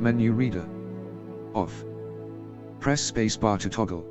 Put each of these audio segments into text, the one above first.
Menu reader. Off. Press spacebar to toggle.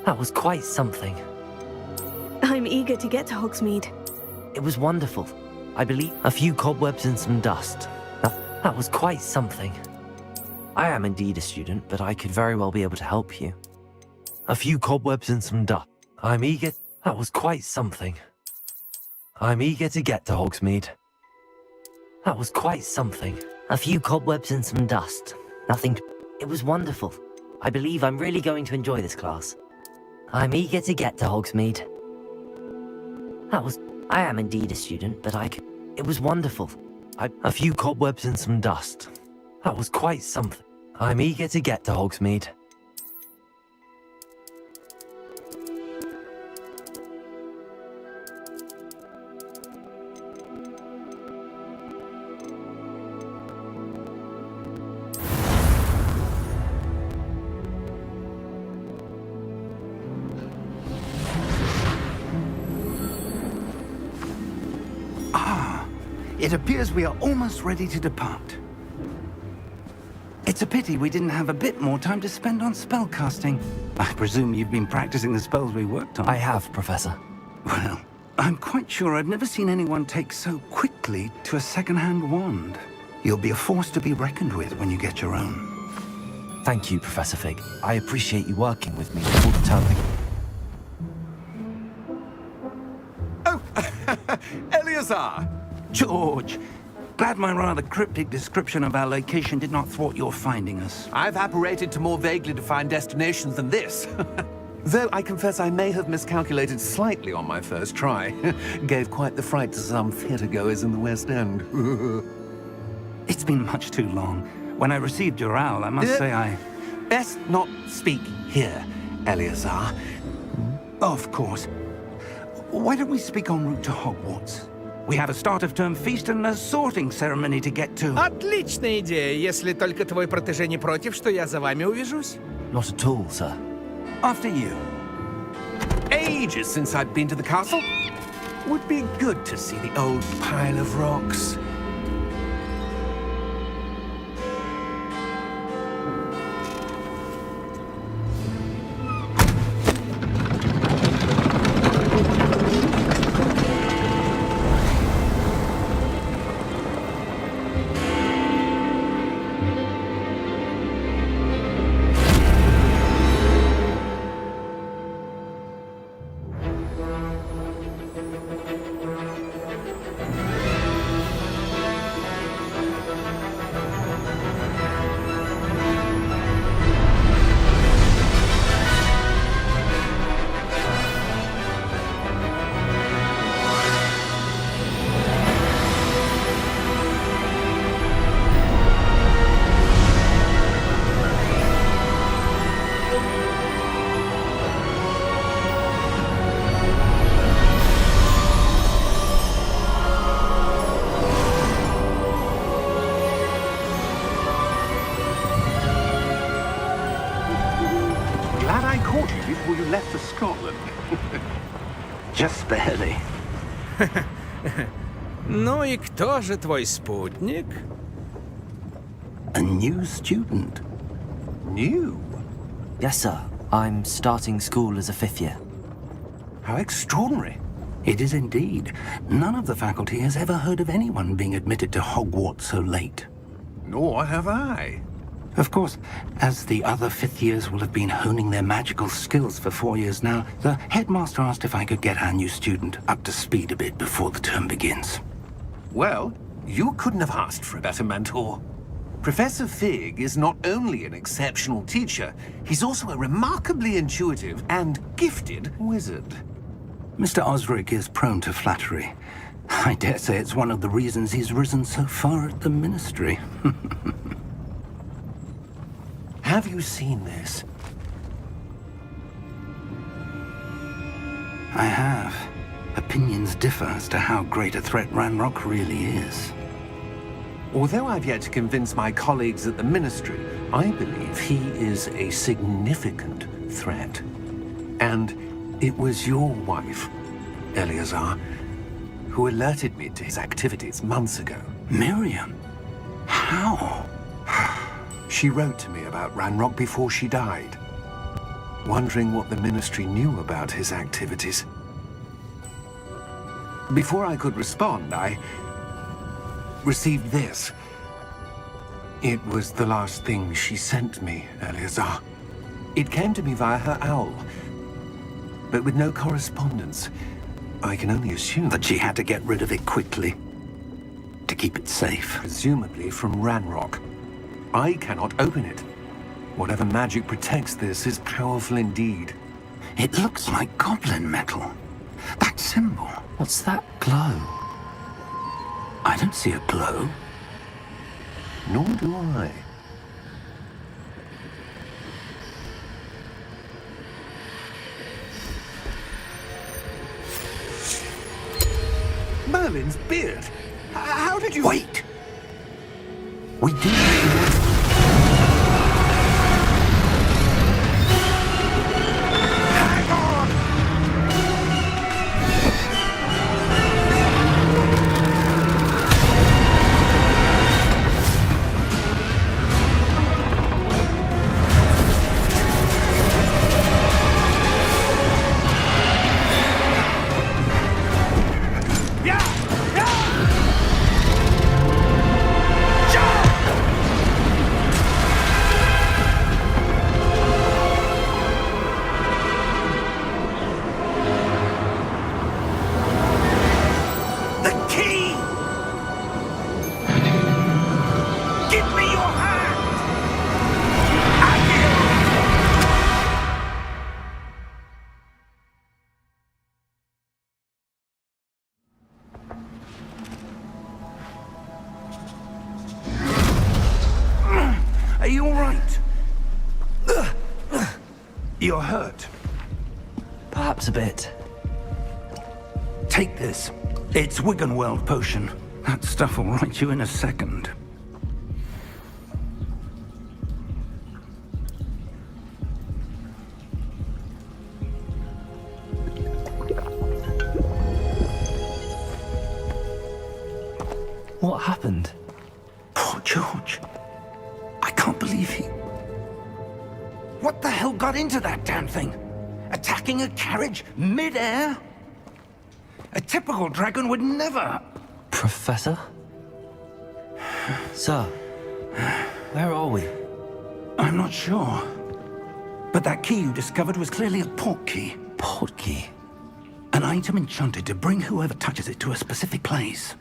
That was quite something. I'm eager to get to Hogsmeade. It was wonderful. I believe a few cobwebs and some dust. That was quite something. I am indeed a student, but I could very well be able to help you. A few cobwebs and some dust. I'm eager. That was quite something. I'm eager to get to Hogsmeade. That was quite something. A few cobwebs and some dust. Nothing. It was wonderful. I believe I'm really going to enjoy this class. I'm eager to get to Hogsmeade. I am indeed a student, but it was wonderful. A few cobwebs and some dust. That was quite something. I'm eager to get to Hogsmeade. It appears we are almost ready to depart. It's a pity we didn't have a bit more time to spend on spellcasting. I presume you've been practicing the spells we worked on. I have, Professor. Well, I'm quite sure I've never seen anyone take so quickly to a second-hand wand. You'll be a force to be reckoned with when you get your own. Thank you, Professor Fig. I appreciate you working with me all the time. Oh, Eleazar! George, glad my rather cryptic description of our location did not thwart your finding us. I've apparated to more vaguely defined destinations than this. Though I confess I may have miscalculated slightly on my first try. Gave quite the fright to some theatergoers in the West End. It's been much too long. When I received your owl, I must say I... Best not speak here, Eleazar. Of course. Why don't we speak en route to Hogwarts? We have a start-of-term feast and a sorting ceremony to get to. Отличная идея, если только твой протеже не против, что я за вами увяжусь. Not at all, sir. After you. Ages since I'd been to the castle. Would be good to see the old pile of rocks. Before you left for Scotland. Just barely. Ну и кто же твой спутник? A new student. New? Yes, sir. I'm starting school as a 5th year. How extraordinary. It is indeed. None of the faculty has ever heard of anyone being admitted to Hogwarts so late. Nor have I. Of course, as the other 5th years will have been honing their magical skills for 4 years now, the headmaster asked if I could get our new student up to speed a bit before the term begins. Well, you couldn't have asked for a better mentor. Professor Fig is not only an exceptional teacher, he's also a remarkably intuitive and gifted wizard. Mr. Osric is prone to flattery. I dare say it's one of the reasons he's risen so far at the ministry. Have you seen this? I have. Opinions differ as to how great a threat Ranrock really is. Although I've yet to convince my colleagues at the Ministry, I believe he is a significant threat. And it was your wife, Eleazar, who alerted me to his activities months ago. Miriam? How? She wrote to me about Ranrock before she died. wondering what the Ministry knew about his activities. Before I could respond, I received this. It was the last thing she sent me, Eleazar. It came to me via her owl, but with no correspondence. I can only assume That she had to get rid of it quickly to keep it safe. presumably from Ranrock. I cannot open it. Whatever magic protects this is powerful indeed. It looks like goblin metal. That symbol. What's that glow? I don't see a glow. Nor do I. Merlin's beard? How did you... Wait! We do... Hang on! Are you all right? You're hurt. Perhaps a bit. Take this. It's Wiggenweld potion. That stuff will right you in a second. What happened? Poor George. I can't believe he... What the hell got into that damn thing? Attacking a carriage mid-air? A typical dragon would never... Professor? Sir, where are we? I'm not sure. But that key you discovered was clearly a port key. Port key? An item enchanted to bring whoever touches it to a specific place.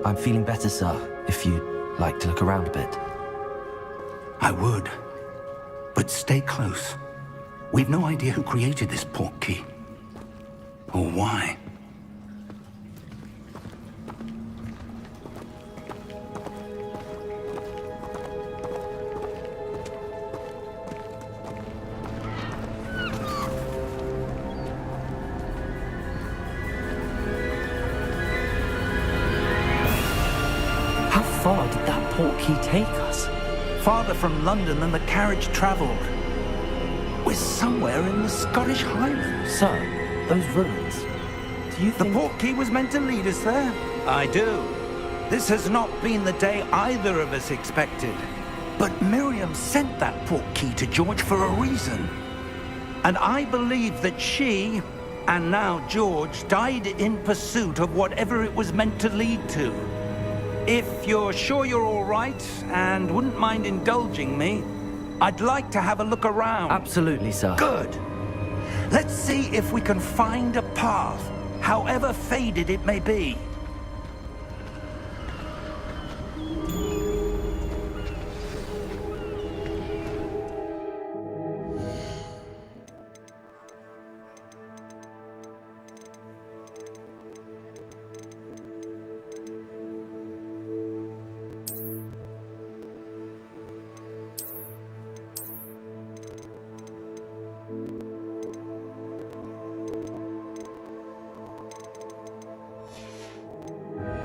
I'm feeling better, sir, if you'd like to look around a bit. I would. But stay close. We've no idea who created this port key. Or why. How far did that port key take us? Farther from London than the carriage traveled. We're somewhere in the Scottish Highlands. Sir, those ruins. Do you The think... port key was meant to lead us there? I do. This has not been the day either of us expected. But Miriam sent that port key to George for a reason. And I believe that she, and now George, died in pursuit of whatever it was meant to lead to. If you're sure you're all right, and wouldn't mind indulging me, I'd like to have a look around. Absolutely, sir. Good. Let's see if we can find a path, however faded it may be.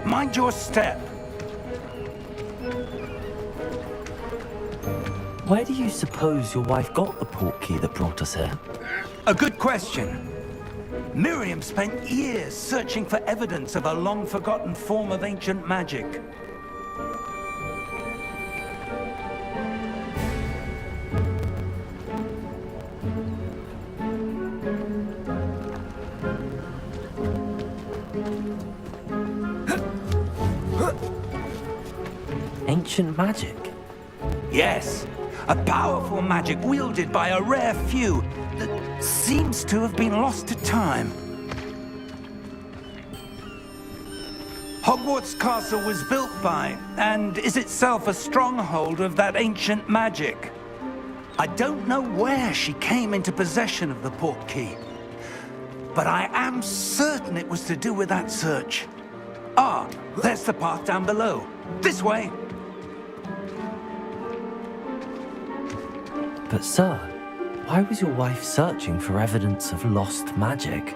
Mind your step. Where do you suppose your wife got the port key that brought us here? A good question. Miriam spent years searching for evidence of a long-forgotten form of ancient magic. ancient magic? Yes, a powerful magic wielded by a rare few that seems to have been lost to time. Hogwarts Castle was built by, and is itself a stronghold of that ancient magic. I don't know where she came into possession of the portkey, but I am certain it was to do with that search. Ah, there's the path down below. This way. But sir, why was your wife searching for evidence of lost magic?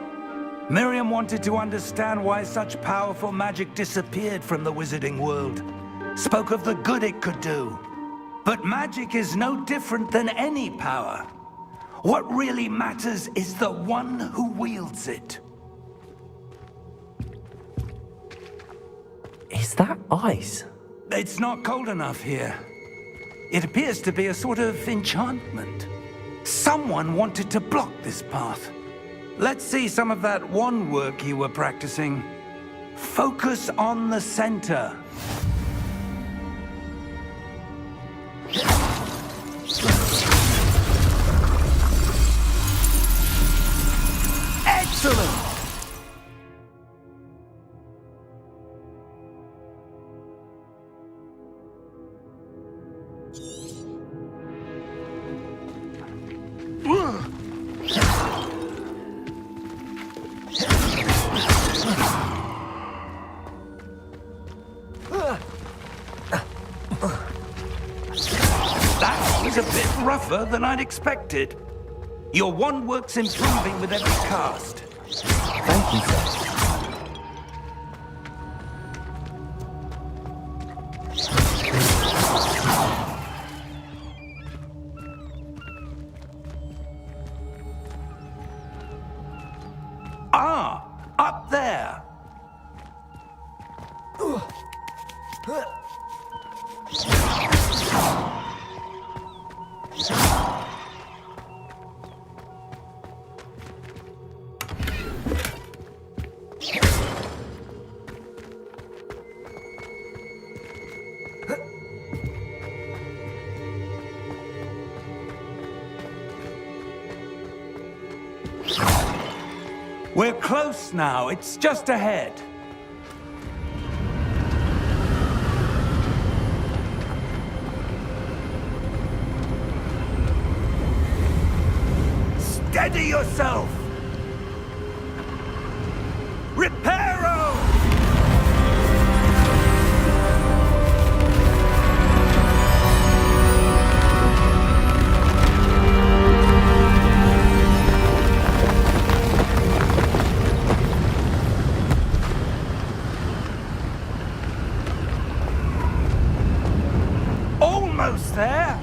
Miriam wanted to understand why such powerful magic disappeared from the wizarding world. Spoke of the good it could do. But magic is no different than any power. What really matters is the one who wields it. Is that ice? It's not cold enough here. It appears to be a sort of enchantment. Someone wanted to block this path. Let's see some of that wand work you were practicing. Focus on the center. Excellent! That was a bit rougher than I'd expected. Your wand work's improving with every cast. Thank you, sir. Ah, up there. We're close now. It's just ahead. Steady yourself! Reparo! Almost there!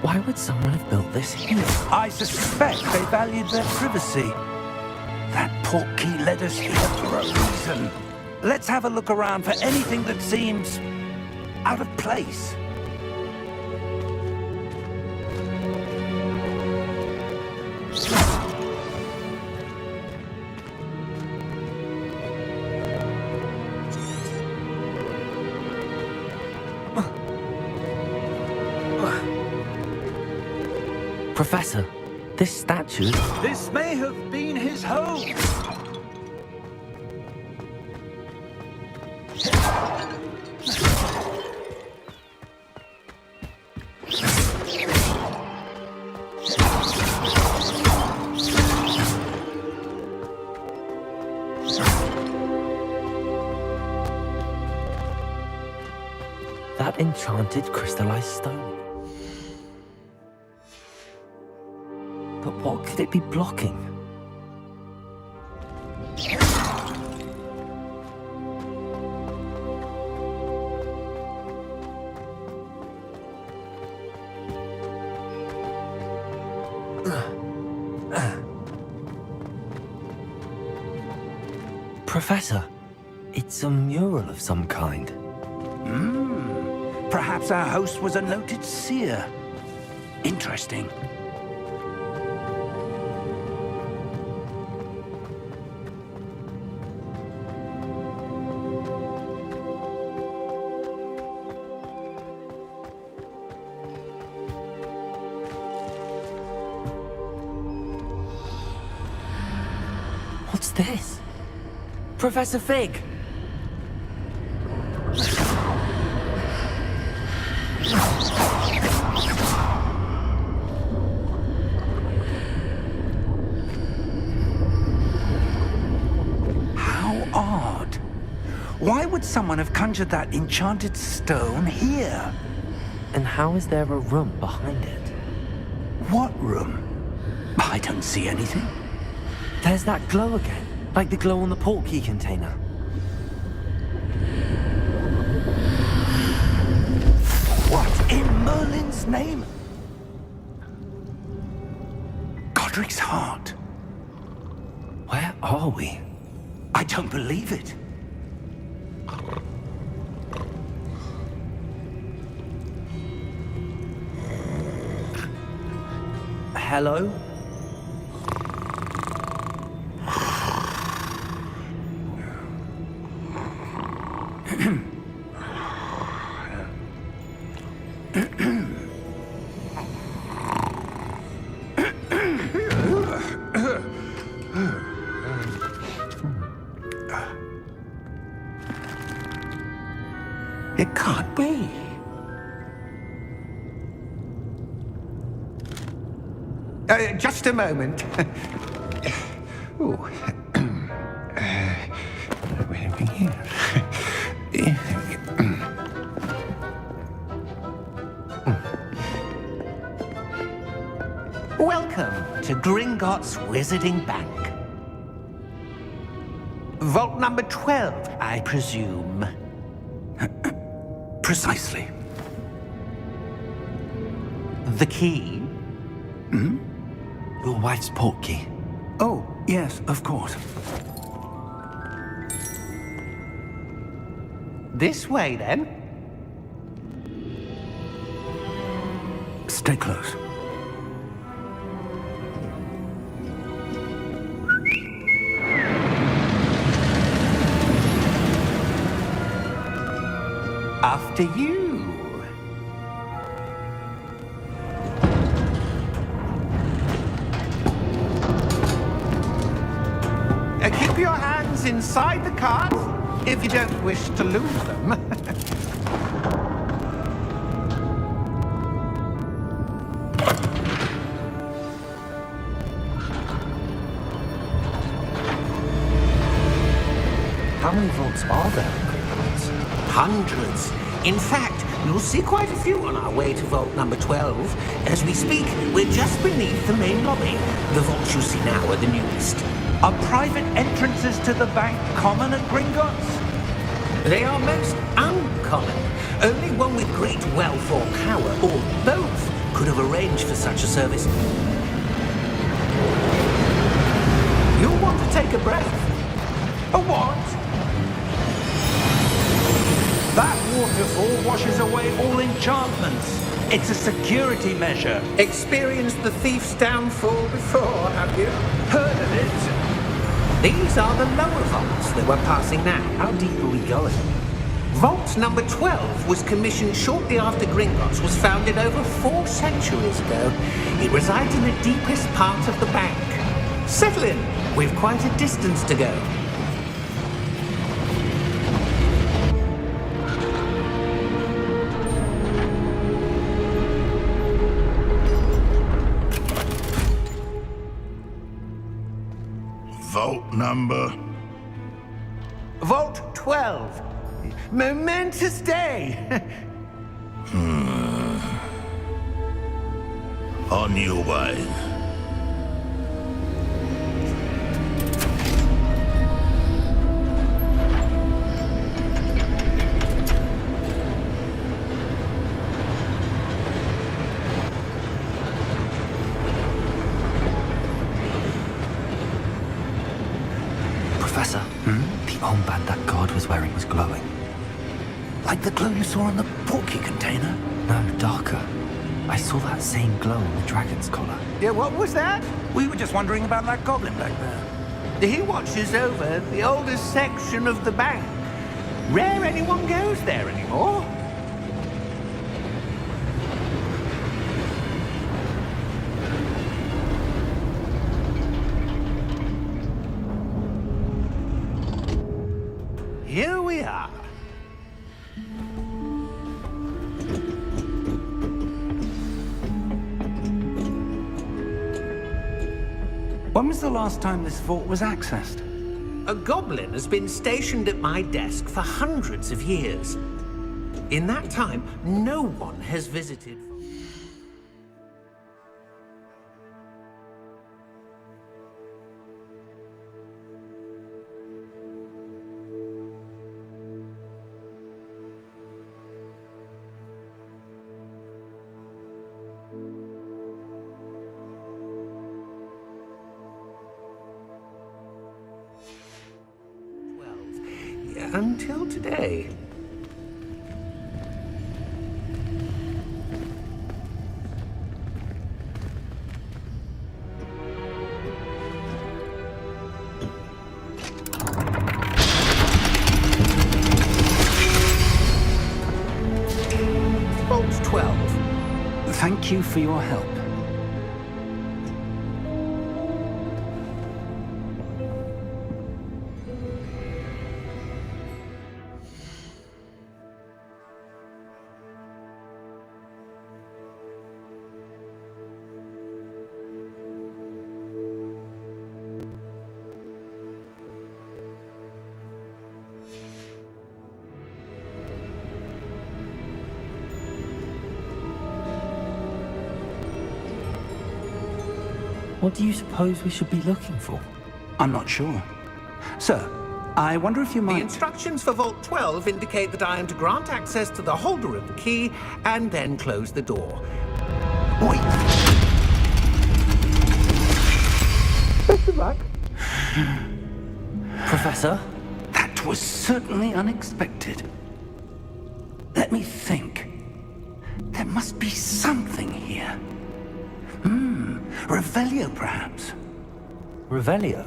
Why would someone have built this here? I suspect they valued their privacy. That portkey led us here for a reason. Let's have a look around for anything that seems out of place. Professor, this statue... This may have been his home. That enchanted crystallized stone. But what could it be blocking? Professor, it's a mural of some kind. Perhaps our host was a noted seer. Interesting. What's this? Professor Fig! How odd. Why would someone have conjured that enchanted stone here? And how is there a room behind it? What room? I don't see anything. There's that glow again, like the glow on the portkey container. What in Merlin's name? Godric's heart. Where are we? I don't believe it. Hello? It can't be. Just a moment. Ooh. Where are we here? Welcome to Gringotts Wizarding Bank. Vault number 12, I presume. Precisely. The key? Your wife's portkey. Oh, yes, of course. This way, then. Stay close. After you. Keep your hands inside the cart if you don't wish to lose them. How many vaults are there? Hundreds. In fact, you'll see quite a few on our way to vault number 12. As we speak, we're just beneath the main lobby. The vaults you see now are the newest. Are private entrances to the bank common at Gringotts? They are most uncommon. Only one with great wealth or power, or both, could have arranged for such a service. You'll want to take a breath. A what? That waterfall washes away all enchantments. It's a security measure. Experienced the thief's downfall before, have you? Heard of it? These are the lower vaults that we're passing now. How deep are we going? Vault number 12 was commissioned shortly after Gringotts was founded over 4 centuries ago. It resides in the deepest part of the bank. Settle in. We've quite a distance to go. Vault number? Vault 12. Momentous day. On your way. Professor, the was wearing was glowing. Like the glow you saw on the portkey container? No, darker. I saw that same glow on the dragon's collar. Yeah, what was that? We were just wondering about that goblin back there. He watches over the oldest section of the bank. Rare anyone goes there anymore. Here we are. When was the last time this vault was accessed? A goblin has been stationed at my desk for hundreds of years. In that time, no one has visited. Until today. Vault 12. Thank you for your help. What do you suppose we should be looking for? I'm not sure. Sir, I wonder if you The might... instructions for Vault 12 indicate that I am to grant access to the holder of the key and then close the door. Wait! Professor? That was certainly unexpected. Let me think. There must be something here. Revelio, perhaps? Revelio?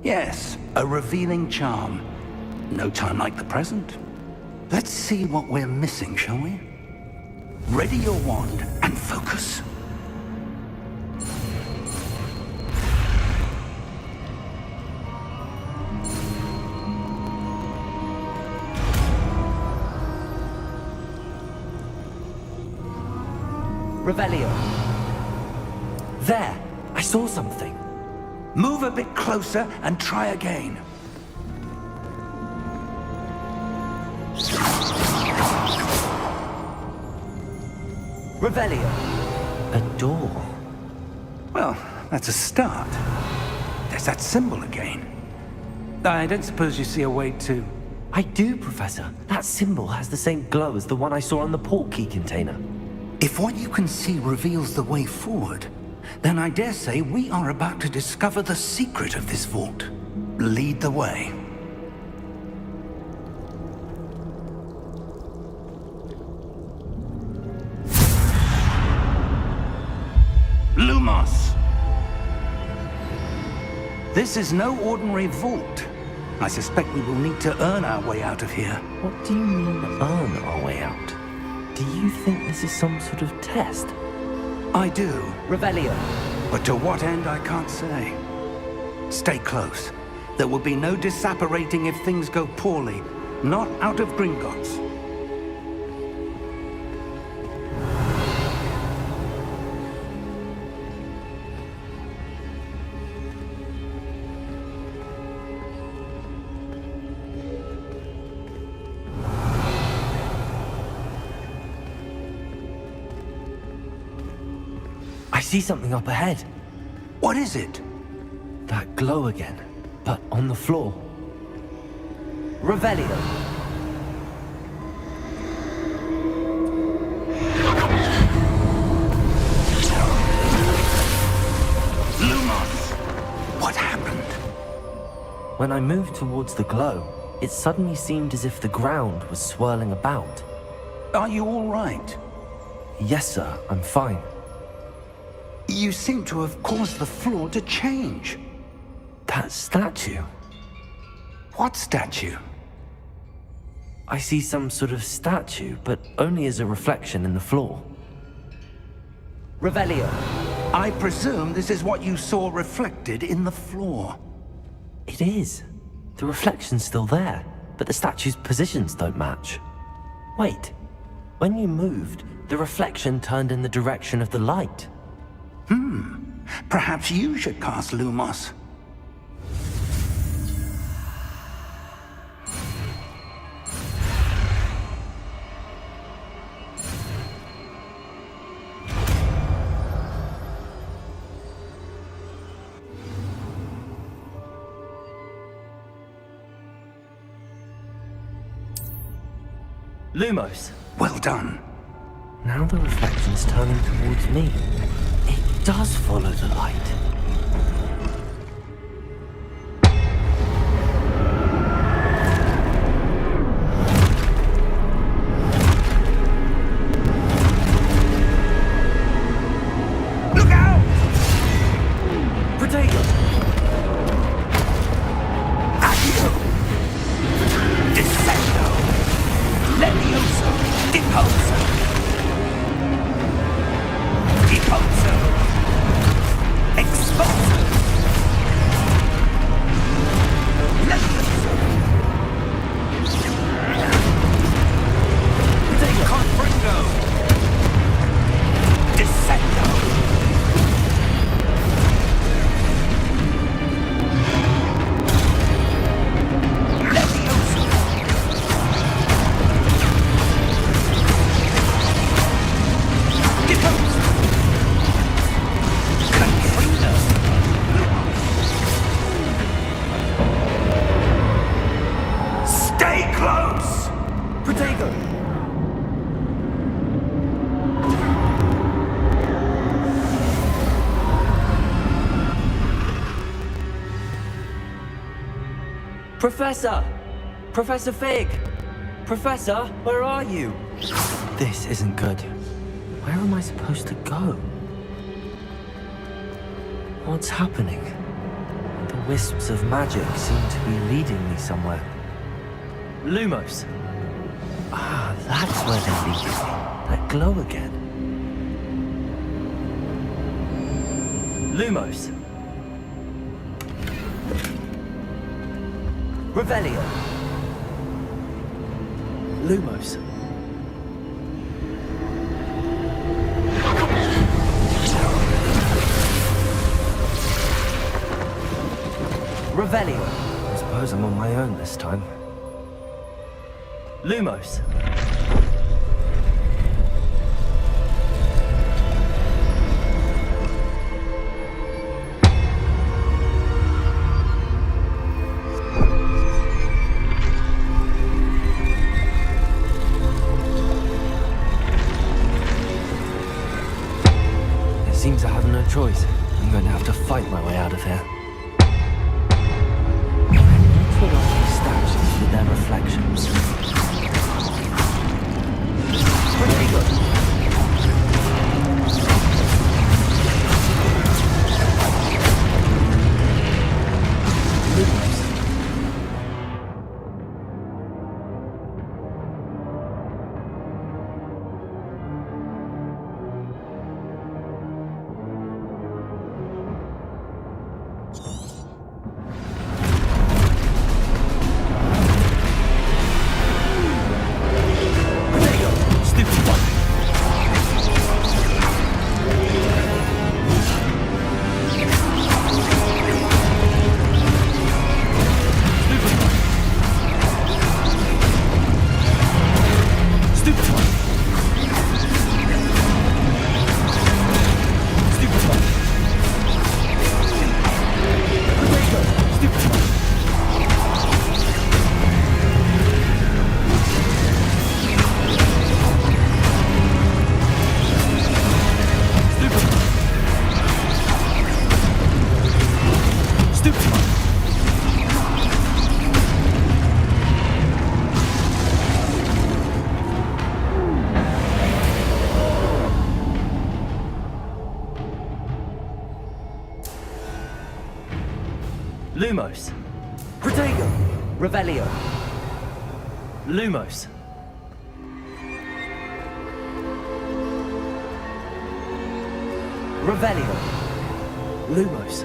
Yes, a revealing charm. No time like the present. Let's see what we're missing, shall we? Ready your wand and focus. Revelio. There! I saw something. Move a bit closer and try again. Revelio. A door. Well, that's a start. There's that symbol again. I don't suppose you see a way to... I do, Professor. That symbol has the same glow as the one I saw on the portkey container. If what you can see reveals the way forward, then I dare say we are about to discover the secret of this vault. Lead the way. Lumos! This is no ordinary vault. I suspect we will need to earn our way out of here. What do you mean, earn our way out? Do you think this is some sort of test? I do. Revelio. But to what end, I can't say. Stay close. There will be no disapparating if things go poorly. Not out of Gringotts. I see something up ahead. What is it? That glow again, but on the floor. Revelio. Lumos! What happened? When I moved towards the glow, it suddenly seemed as if the ground was swirling about. Are you all right? Yes, sir, I'm fine. You seem to have caused the floor to change. That statue. What statue? I see some sort of statue, but only as a reflection in the floor. Revelio. I presume this is what you saw reflected in the floor. It is. The reflection's still there, but the statue's positions don't match. Wait. When you moved, the reflection turned in the direction of the light. Perhaps you should cast Lumos. Lumos. Well done. Now the reflection's turning towards me. It does follow the light. Look out! Protego! Accio! Descendo! Levioso! Deposo! Deposo! Exposo! Levioso! Confringo! Descendo! Levioso! Deposo! Confringo! Stay close! Protego! Professor! Professor Fig! Professor, where are you? This isn't good. Where am I supposed to go? What's happening? The wisps of magic seem to be leading me somewhere. Lumos! Ah, that's where they're leading me. That glow again. Lumos! Revelio! Lumos! Revelio! I suppose I'm on my own this time. Lumos! It seems I have no choice. I'm going to have to fight my way out of here. What are these statues with their reflections? Pretty good. Lumos. Protego. Revelio. Lumos. Revelio. Lumos.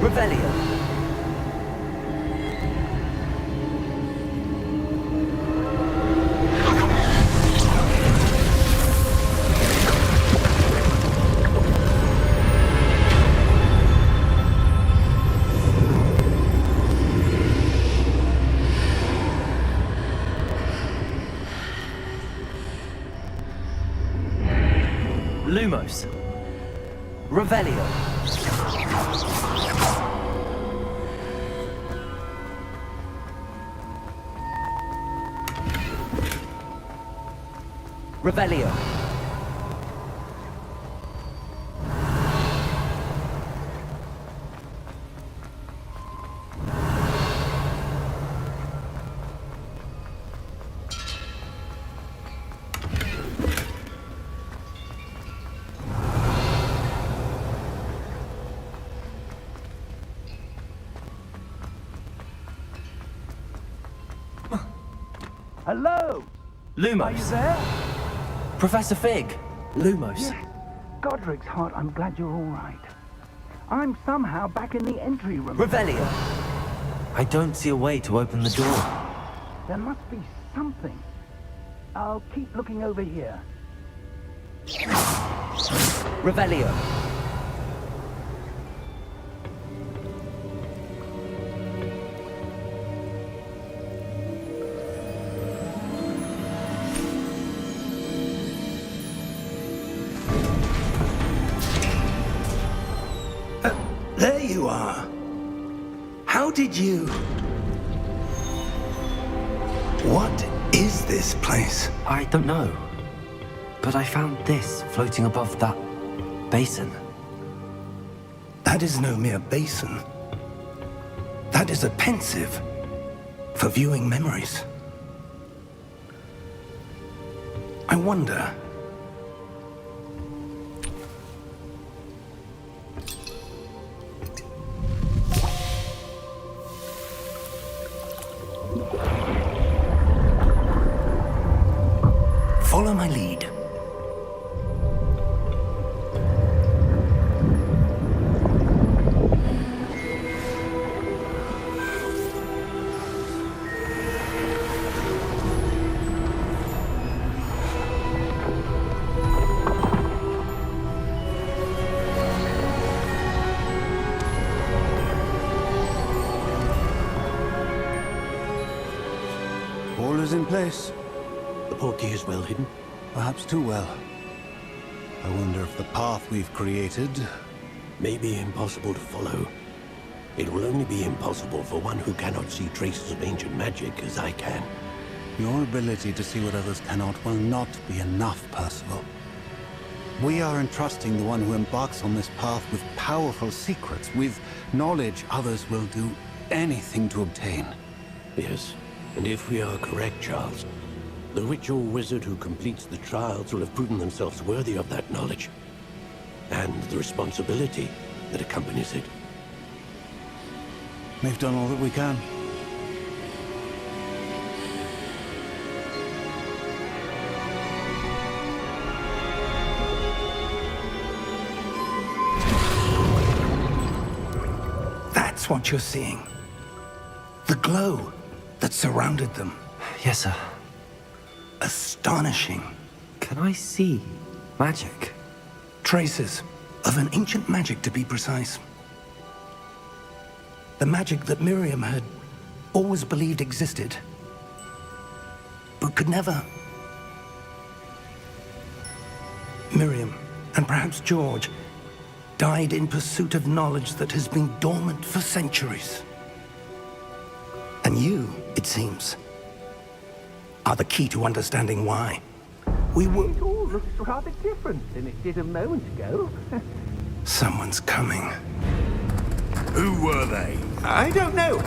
Revelio. Lumos. Revelio. Revelio. Hello? Lumos. Are you there? Professor Fig. Lumos. Yes. Godric's heart, I'm glad you're all right. I'm somehow back in the entry room. Revelio. I don't see a way to open the door. There must be something. I'll keep looking over here. Revelio. There you are. How did you... What is this place? I don't know. But I found this floating above that basin. That is no mere basin. That is a pensive for viewing memories. I wonder... Follow my lead. All is in place. The portkey is well hidden. Perhaps too well. I wonder if the path we've created... May be impossible to follow. It will only be impossible for one who cannot see traces of ancient magic as I can. Your ability to see what others cannot will not be enough, Percival. We are entrusting the one who embarks on this path with powerful secrets, with knowledge others will do anything to obtain. Yes, and if we are correct, Charles, the witch or wizard who completes the trials will have proven themselves worthy of that knowledge, and the responsibility that accompanies it. We've done all that we can. That's what you're seeing. The glow that surrounded them. Yes, sir. Astonishing. Can I see magic? Traces of an ancient magic, to be precise. The magic that Miriam had always believed existed, but could never. Miriam, and perhaps George, died in pursuit of knowledge that has been dormant for centuries. And you, it seems, are the key to understanding why. We were... It all looks rather different than it did a moment ago. Someone's coming. Who were they? I don't know.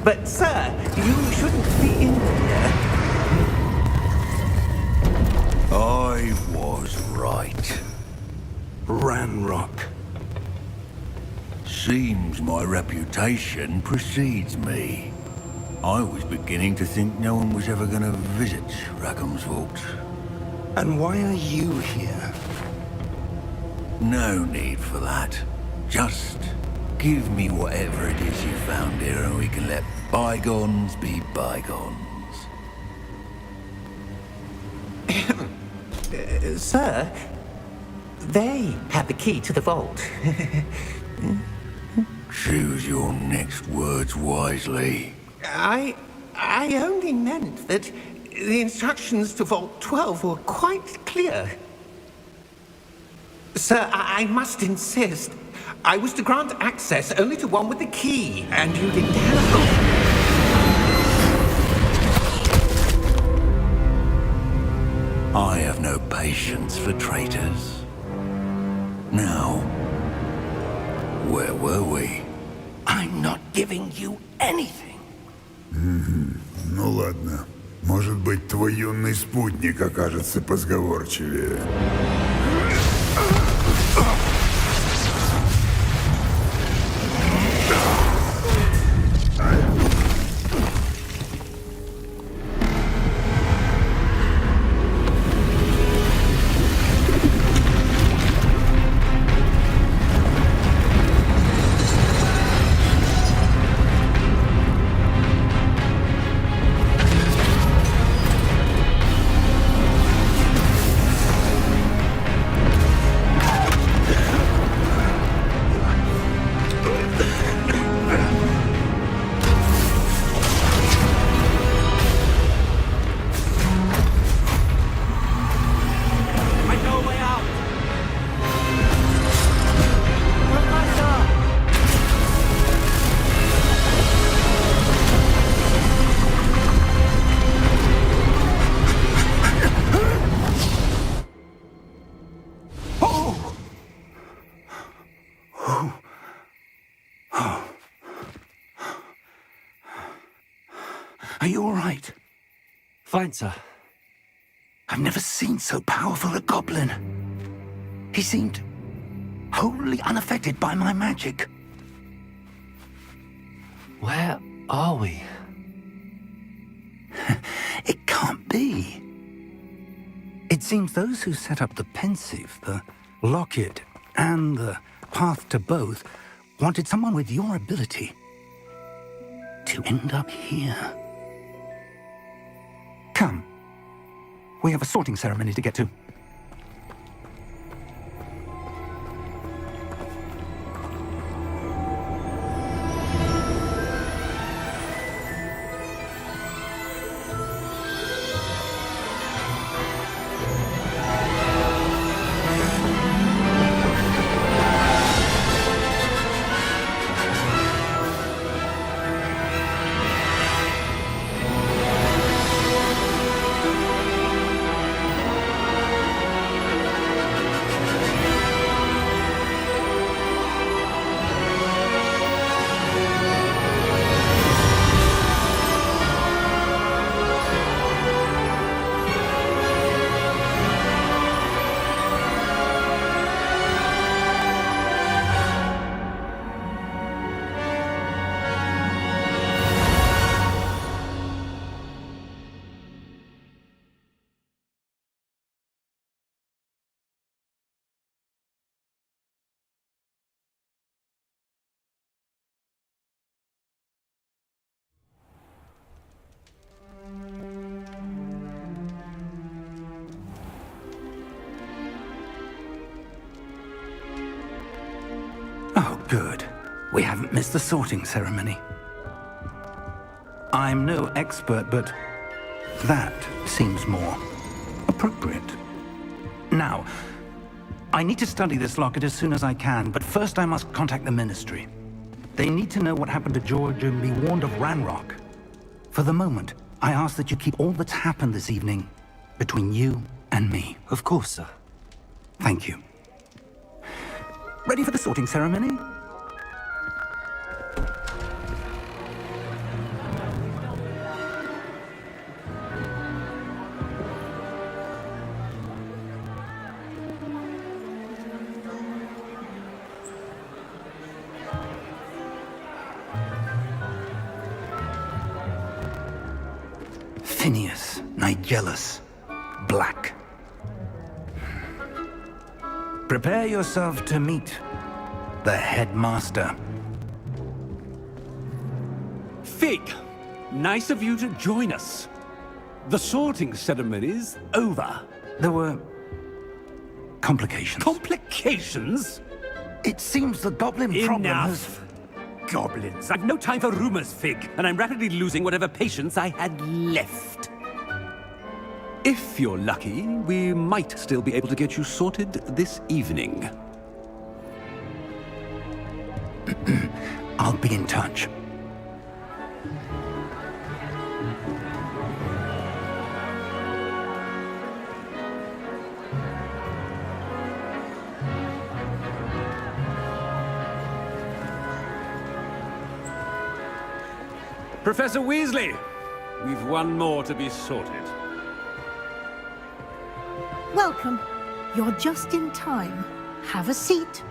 But, sir, you shouldn't be in here. I was right. Ranrock. Seems my reputation precedes me. I was beginning to think no one was ever gonna visit Rackham's vault. And why are you here? No need for that. Just give me whatever it is you found here and we can let bygones be bygones. Sir, they have the key to the vault. Choose your next words wisely. I only meant that the instructions to Vault 12 were quite clear. Sir, I must insist. I was to grant access only to one with the key, and you didn't have. I have no patience for traitors. Now, where were we? I'm not giving you anything. Ну ладно. Может быть, твой юный спутник окажется позговорчивее. Are you all right? Fine, sir. I've never seen so powerful a goblin. He seemed wholly unaffected by my magic. Where are we? It can't be. It seems those who set up the pensive, the locket, and the path to both wanted someone with your ability to end up here. Come. We have a sorting ceremony to get to. Oh, good. We haven't missed the sorting ceremony. I'm no expert, but that seems more appropriate. Now, I need to study this locket as soon as I can, but first I must contact the Ministry. They need to know what happened to George and be warned of Ranrock. For the moment, I ask that you keep all that's happened this evening between you and me. Of course, sir. Thank you. Ready for the sorting ceremony? Tinius, Nigellus, Black. Prepare yourself to meet the headmaster. Fig, nice of you to join us. The sorting ceremony's over. There were complications. Complications? It seems the goblin problem has... Enough! Goblins. I've no time for rumors, Fig, and I'm rapidly losing whatever patience I had left. If you're lucky, we might still be able to get you sorted this evening. I'll be in touch. Professor Weasley, we've one more to be sorted. Welcome. You're just in time. Have a seat.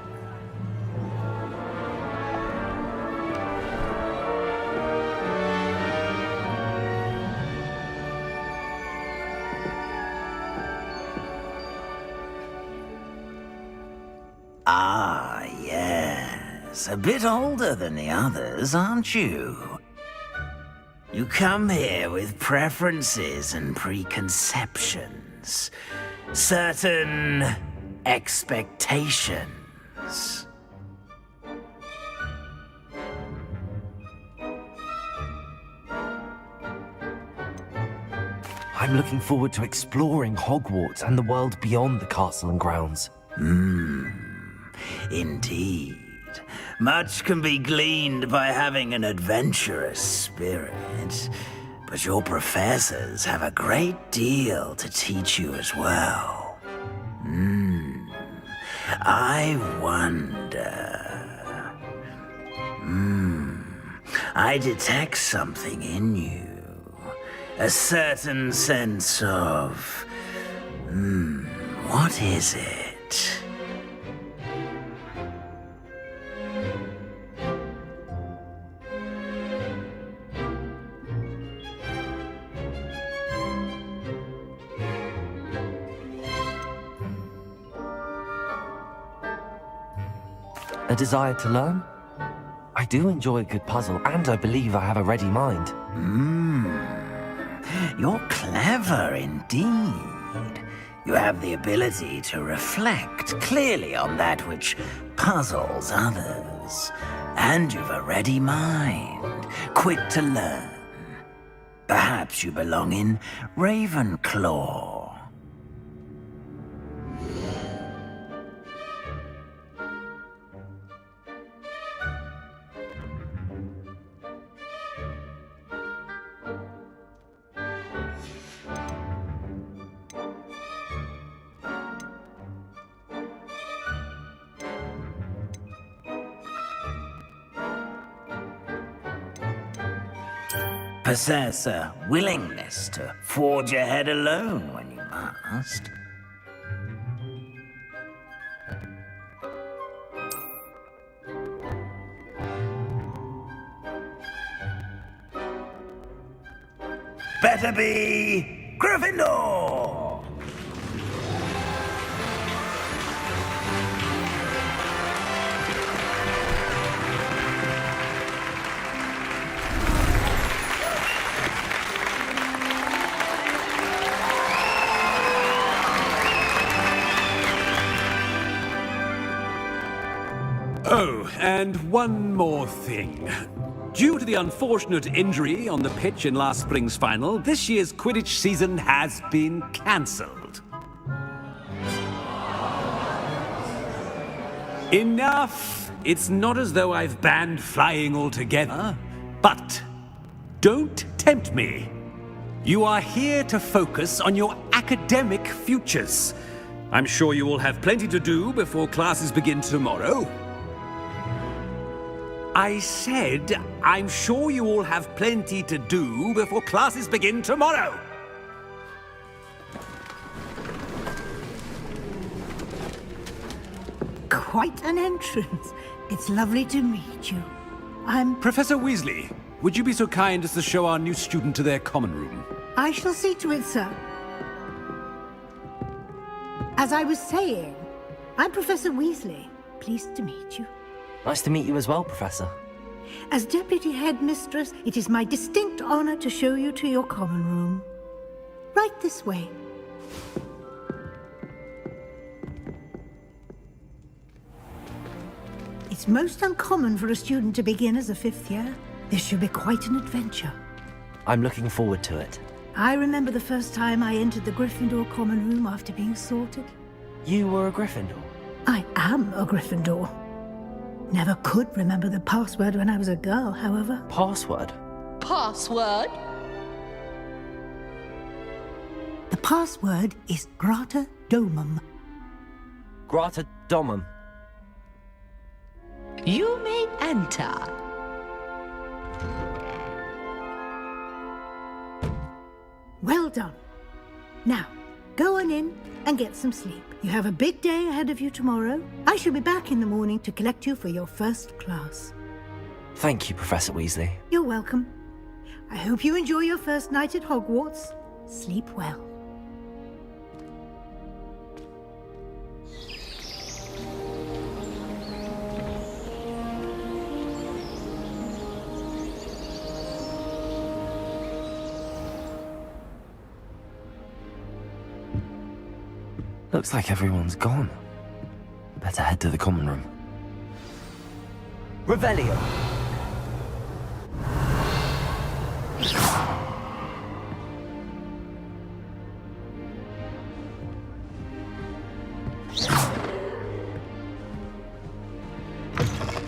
Ah, yes. A bit older than the others, aren't you? You come here with preferences and preconceptions. Certain expectations. I'm looking forward to exploring Hogwarts and the world beyond the castle and grounds. Indeed. Much can be gleaned by having an adventurous spirit, but your professors have a great deal to teach you as well. I wonder... I detect something in you. A certain sense of... what is it? A desire to learn? I do enjoy a good puzzle, and I believe I have a ready mind. You're clever indeed. You have the ability to reflect clearly on that which puzzles others. And you've a ready mind, quick to learn. Perhaps you belong in Ravenclaw. Possess a willingness to forge ahead alone when you must. Better be Gryffindor! Oh, and one more thing. Due to the unfortunate injury on the pitch in last spring's final, this year's Quidditch season has been cancelled. Enough! It's not as though I've banned flying altogether, but don't tempt me. You are here to focus on your academic futures. I'm sure you will have plenty to do before classes begin tomorrow. I said, I'm sure you all have plenty to do before classes begin tomorrow. Quite an entrance. It's lovely to meet you. I'm... Professor Weasley, would you be so kind as to show our new student to their common room? I shall see to it, sir. As I was saying, I'm Professor Weasley. Pleased to meet you. Nice to meet you as well, Professor. As Deputy Headmistress, it is my distinct honor to show you to your common room. Right this way. It's most uncommon for a student to begin as a 5th year. This should be quite an adventure. I'm looking forward to it. I remember the first time I entered the Gryffindor common room after being sorted. You were a Gryffindor? I am a Gryffindor. Never could remember the password when I was a girl, however. Password? Password? The password is Grata Domum. Grata Domum. You may enter. Well done. Now, go on in and get some sleep. You have a big day ahead of you tomorrow. I shall be back in the morning to collect you for your first class. Thank you, Professor Weasley. You're welcome. I hope you enjoy your first night at Hogwarts. Sleep well. Looks like everyone's gone. Better head to the common room. Revelio!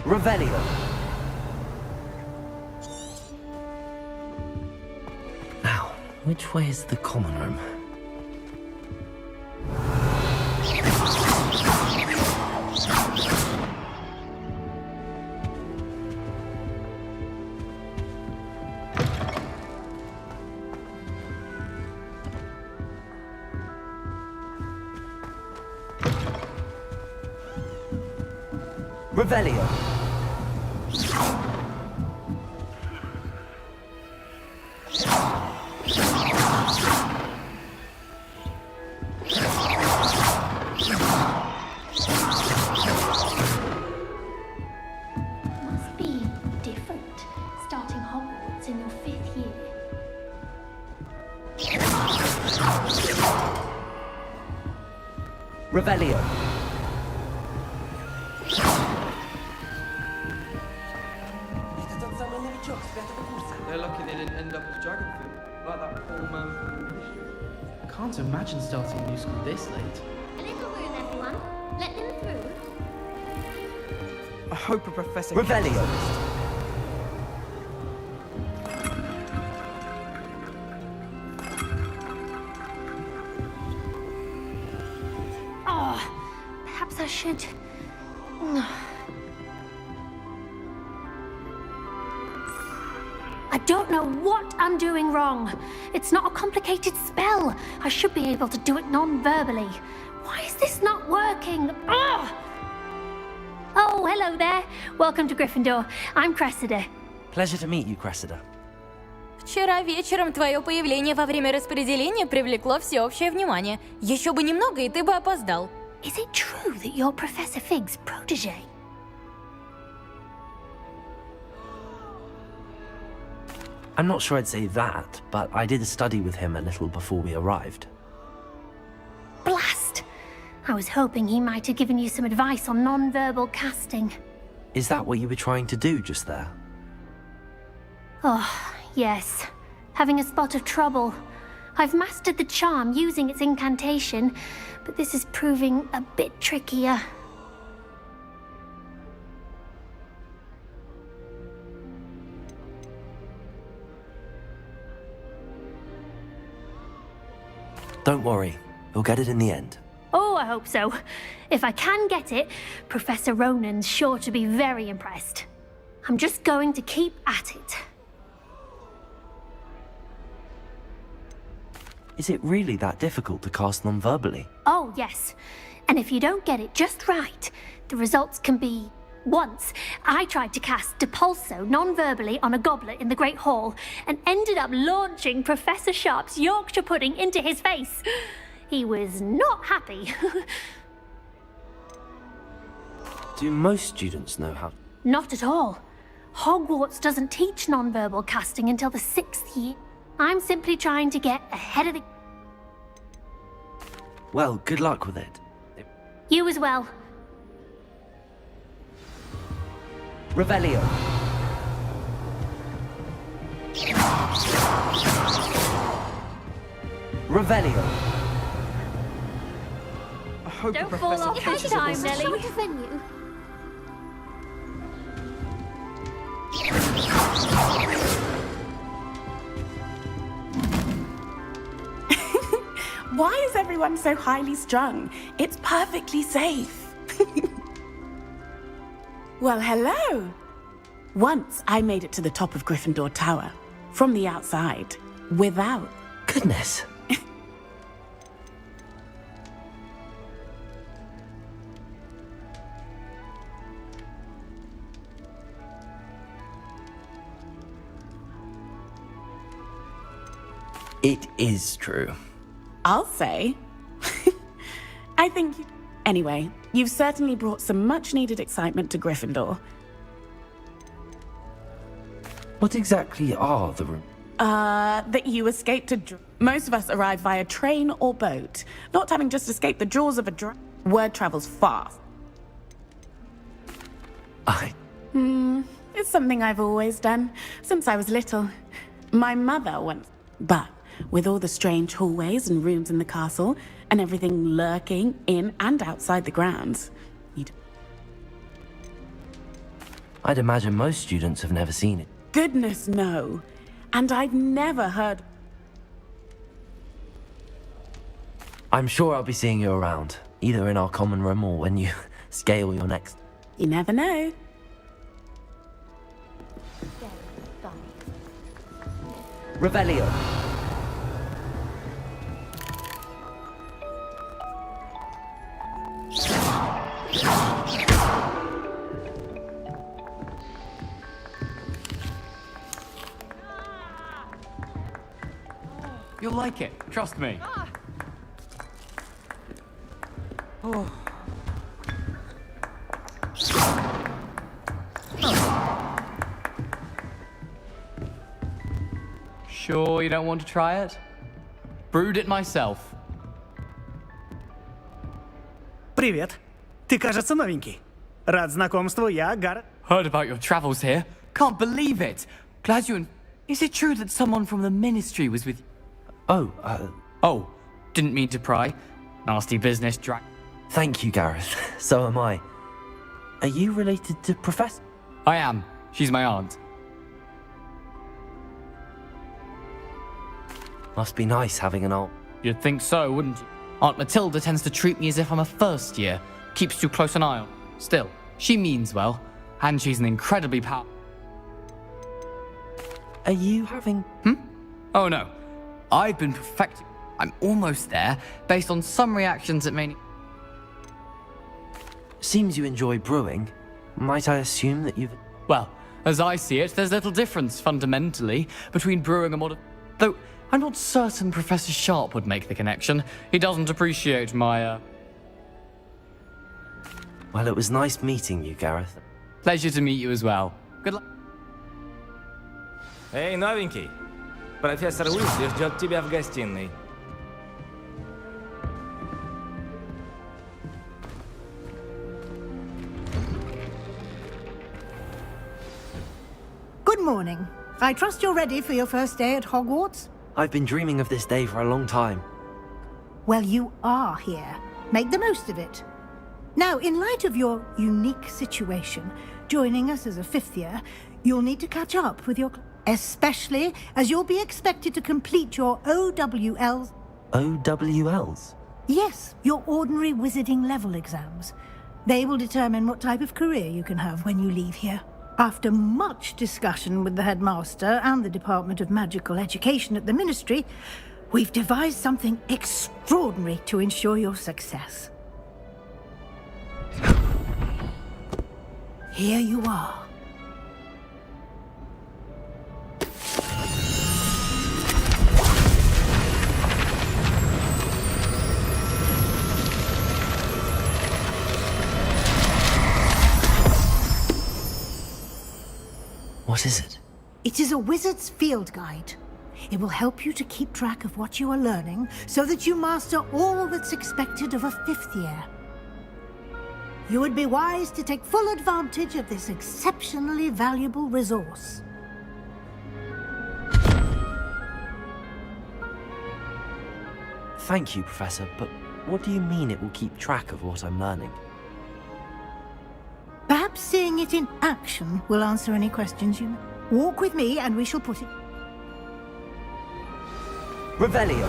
Revelio! Now, which way is the common room? Revelio. Must be different, starting Hogwarts in your 5th year. Revelio. They're lucky they didn't end up as dragon food, like that poor man from the ministry. I can't imagine starting a new school this late. A little room, everyone. Let them through. I hope a professor Revelio. Oh, perhaps I should... I don't know what I'm doing wrong. It's not a complicated spell. I should be able to do it non-verbally. Why is this not working? Oh, hello there. Welcome to Gryffindor. I'm Cressida. Pleasure to meet you, Cressida. Вчера вечером твое появление во время распределения привлекло всеобщее внимание. Еще бы немного, и ты бы опоздал. Is it true that you're Professor Fig's protege? I'm not sure I'd say that, but I did study with him a little before we arrived. Blast! I was hoping he might have given you some advice on non-verbal casting. Is that what you were trying to do just there? Oh, yes. Having a spot of trouble. I've mastered the charm using its incantation, but this is proving a bit trickier. Don't worry, you'll get it in the end. Oh, I hope so. If I can get it, Professor Ronan's sure to be very impressed. I'm just going to keep at it. Is it really that difficult to cast non-verbally? Oh, yes. And if you don't get it just right, the results can be Once, I tried to cast Depulso non-verbally on a goblet in the Great Hall and ended up launching Professor Sharp's Yorkshire pudding into his face. He was not happy. Do most students know how? Not at all. Hogwarts doesn't teach non-verbal casting until the 6th year. I'm simply trying to get ahead of the... Well, good luck with it. You as well. Revelio. Revelio. I hope Don't the fall professor off this catches time, us. Nelly. Short venue. Why is everyone so highly strung? It's perfectly safe. Well, hello. Once I made it to the top of Gryffindor Tower, from the outside, without... Goodness. It is true. I'll say. I think you... Anyway, you've certainly brought some much-needed excitement to Gryffindor. What exactly are the rooms? That you escaped a... Most of us arrive via train or boat. Not having just escaped the jaws of a word travels fast. It's something I've always done, since I was little. My mother once... But with all the strange hallways and rooms in the castle, and everything lurking in and outside the grounds, I'd imagine most students have never seen it. Goodness, no. And I've never heard... I'm sure I'll be seeing you around, either in our common room or when you scale your next... You never know. Revelio. You'll like it, trust me. Oh. Sure you don't want to try it? Brewed it myself. Привет. Ты, кажется, новенький. Рад знакомству, я Гаррет. Heard about your travels here. Can't believe it. Glad you... Is it true that someone from the Ministry was with... Oh, didn't mean to pry. Nasty business, Thank you, Gareth. So am I. Are you related to Professor? I am. She's my aunt. Must be nice having an aunt. You'd think so, wouldn't you? Aunt Matilda tends to treat me as if I'm a first year. Keeps too close an eye on. Still, she means well. And she's an incredibly powerful... Are you having... Oh no. I've been perfecting... I'm almost there, based on some reactions that may... Seems you enjoy brewing. Might I assume that you've... Well, as I see it, there's little difference, fundamentally, between brewing and modern... Though, I'm not certain Professor Sharp would make the connection. He doesn't appreciate my, Well, it was nice meeting you, Gareth. Pleasure to meet you as well. Good luck. Эй, новенький! Профессор Уизли ждет тебя в гостиной. Good morning. I trust you're ready for your first day at Hogwarts? I've been dreaming of this day for a long time. Well, you are here. Make the most of it. Now, in light of your unique situation, joining us as a fifth year, you'll need to catch up with your... Especially as you'll be expected to complete your OWLs. OWLs? Yes, your ordinary wizarding level exams. They will determine what type of career you can have when you leave here. After much discussion with the headmaster and the Department of Magical Education at the Ministry, we've devised something extraordinary to ensure your success. Here you are. What is it? It is a wizard's field guide. It will help you to keep track of what you are learning so that you master all that's expected of a 5th year. You would be wise to take full advantage of this exceptionally valuable resource. Thank you, Professor, but what do you mean it will keep track of what I'm learning? Perhaps seeing it in action will answer any questions you may. Walk with me and we shall put it... Revelio!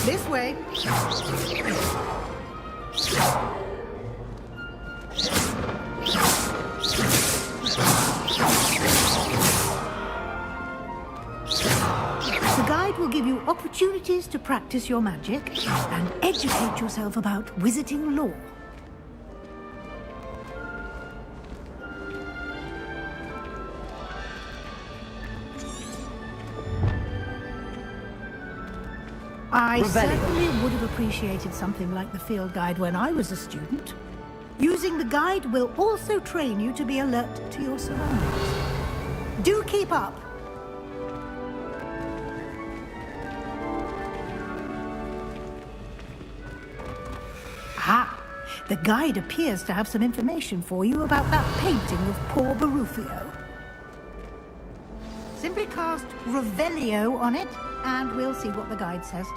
This way. The guide will give you opportunities to practice your magic and educate yourself about wizarding lore. I certainly would have appreciated something like the field guide when I was a student. Using the guide will also train you to be alert to your surroundings. Do keep up! Ah, the guide appears to have some information for you about that painting of poor Barufio. Simply cast Revelio on it, and we'll see what the guide says.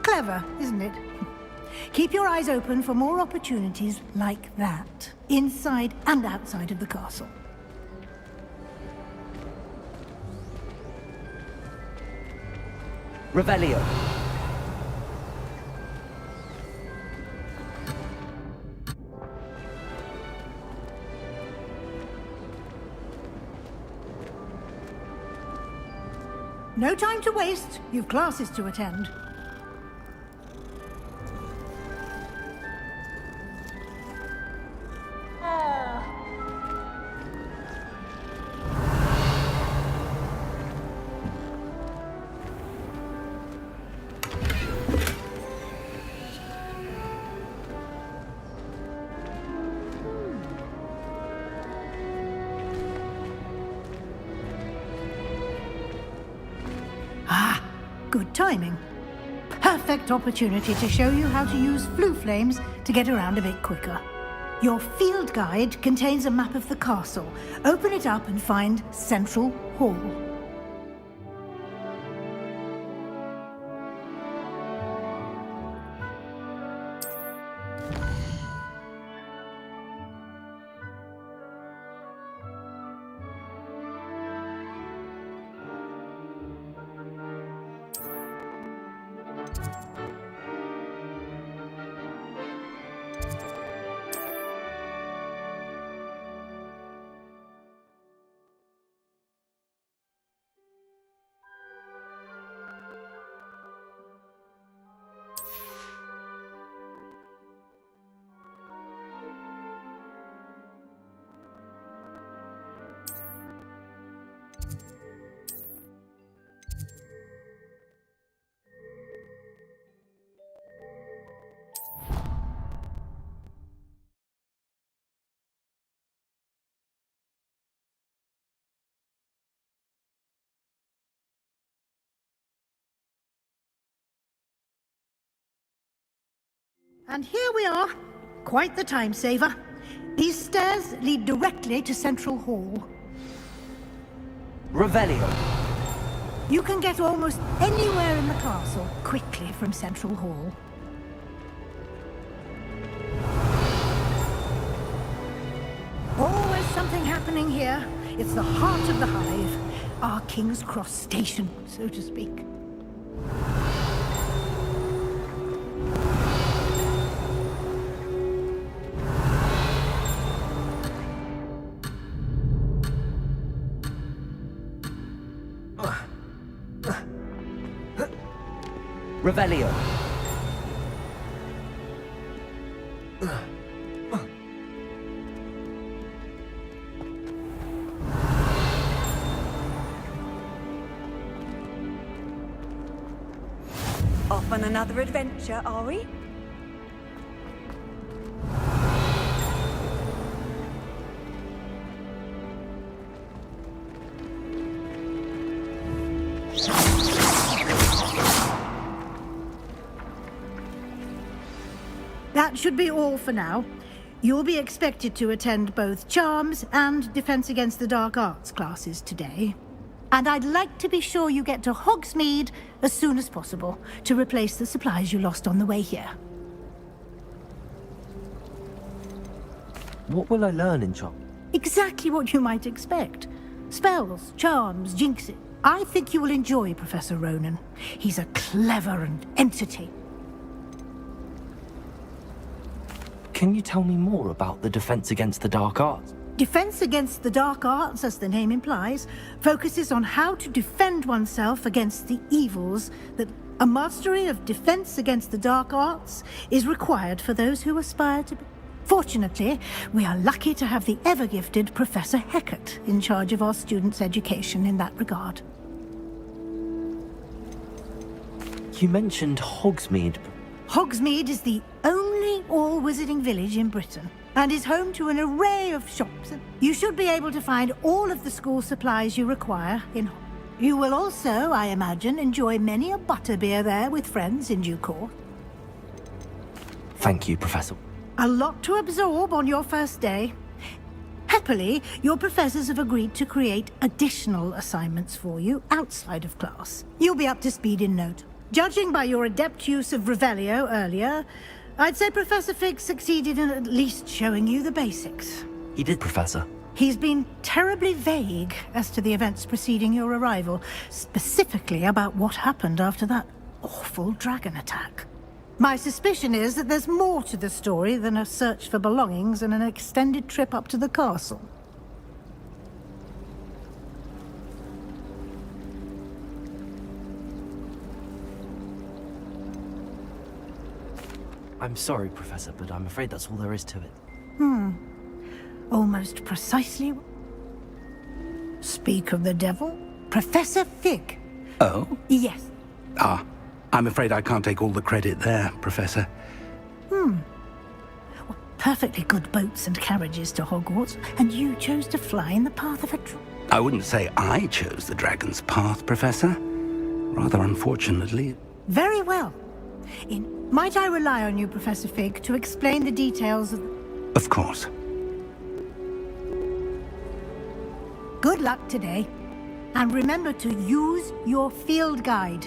Clever, isn't it? Keep your eyes open for more opportunities like that, inside and outside of the castle. Revelio. No time to waste. You've classes to attend. Ah, Good timing. Perfect opportunity to show you how to use flue flames to get around a bit quicker. Your field guide contains a map of the castle. Open it up and find Central Hall. And here we are. Quite the time saver. These stairs lead directly to Central Hall. Revelio. You can get almost anywhere in the castle quickly from Central Hall. Always something happening here. It's the heart of the hive. Our King's Cross station, so to speak. Revelio. Off on another adventure, are we? That should be all for now. You'll be expected to attend both Charms and Defense Against the Dark Arts classes today. And I'd like to be sure you get to Hogsmeade as soon as possible to replace the supplies you lost on the way here. What will I learn in Charm? Exactly what you might expect. Spells, charms, jinxes. I think you will enjoy Professor Ronan. He's a clever and entertaining. Can you tell me more about the Defense Against the Dark Arts? Defense Against the Dark Arts, as the name implies, focuses on how to defend oneself against the evils that a mastery of Defense Against the Dark Arts is required for those who aspire to be. Fortunately, we are lucky to have the ever-gifted Professor Heckert in charge of our students' education in that regard. You mentioned Hogsmeade. Hogsmeade is the only all-wizarding village in Britain and is home to an array of shops. You should be able to find all of the school supplies you require in Hogsmeade. You will also, I imagine, enjoy many a butterbeer there with friends in due course. Thank you, Professor. A lot to absorb on your first day. Happily, your professors have agreed to create additional assignments for you outside of class. You'll be up to speed in no time. Judging by your adept use of Revelio earlier, I'd say Professor Fig succeeded in at least showing you the basics. He did, Professor. He's been terribly vague as to the events preceding your arrival, specifically about what happened after that awful dragon attack. My suspicion is that there's more to the story than a search for belongings and an extended trip up to the castle. I'm sorry, Professor, but I'm afraid that's all there is to it. Almost precisely. Speak of the devil. Professor Fig. Oh? Yes. Ah, I'm afraid I can't take all the credit there, Professor. Well, perfectly good boats and carriages to Hogwarts, and you chose to fly in the path of a I wouldn't say I chose the dragon's path, Professor. Rather unfortunately. Very well. Might I rely on you, Professor Fig, to explain the details of... Of course. Good luck today. And remember to use your field guide.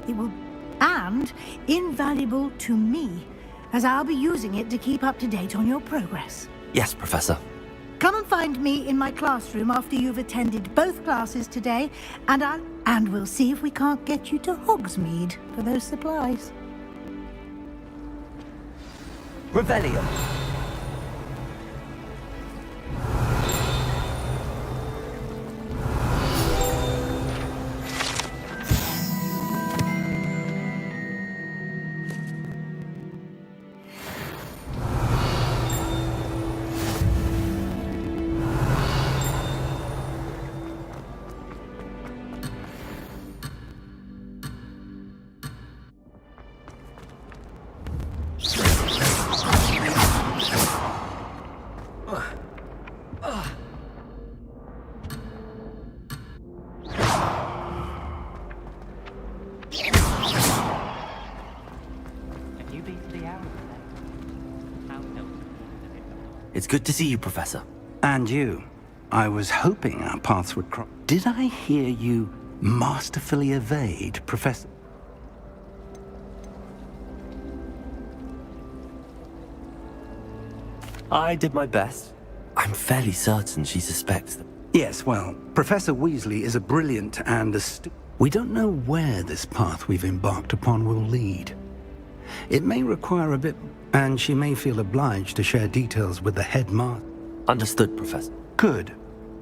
It will... and invaluable to me, as I'll be using it to keep up to date on your progress. Yes, Professor. Come and find me in my classroom after you've attended both classes today, and we'll see if we can't get you to Hogsmeade for those supplies. Revelio. It's good to see you, Professor. And you. I was hoping our paths would cross. Did I hear you masterfully evade, Professor? I did my best. I'm fairly certain she suspects them. Yes, well, Professor Weasley is a brilliant and astute... We don't know where this path we've embarked upon will lead. It may require a bit... and she may feel obliged to share details with the headmaster. Understood, Professor. Good.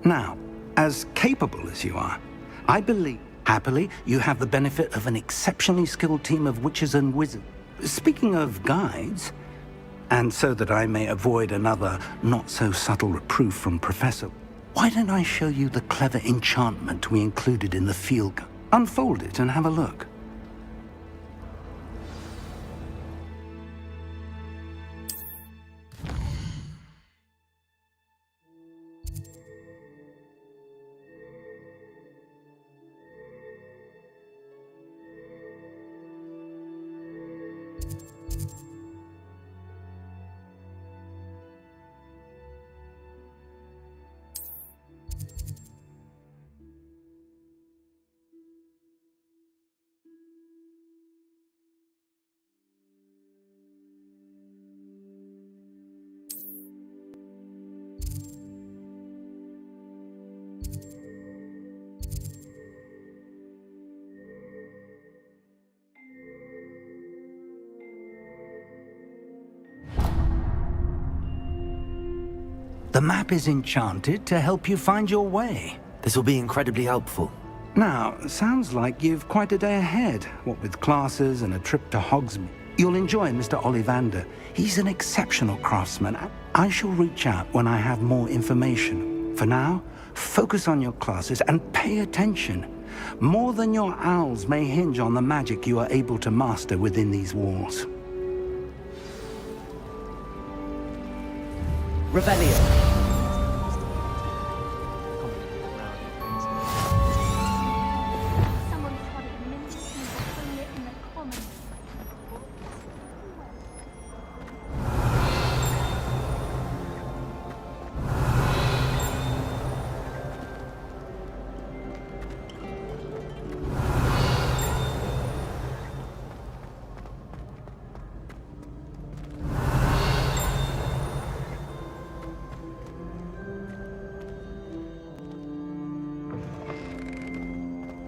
Now, as capable as you are, I believe, happily, you have the benefit of an exceptionally skilled team of witches and wizards. Speaking of guides, and so that I may avoid another not-so-subtle reproof from Professor, why don't I show you the clever enchantment we included in the field guide? Unfold it and have a look. The map is enchanted to help you find your way. This will be incredibly helpful. Now, sounds like you've quite a day ahead, what with classes and a trip to Hogsmeade. You'll enjoy Mr. Ollivander. He's an exceptional craftsman. I shall reach out when I have more information. For now, focus on your classes and pay attention. More than your owls may hinge on the magic you are able to master within these walls. Revelio.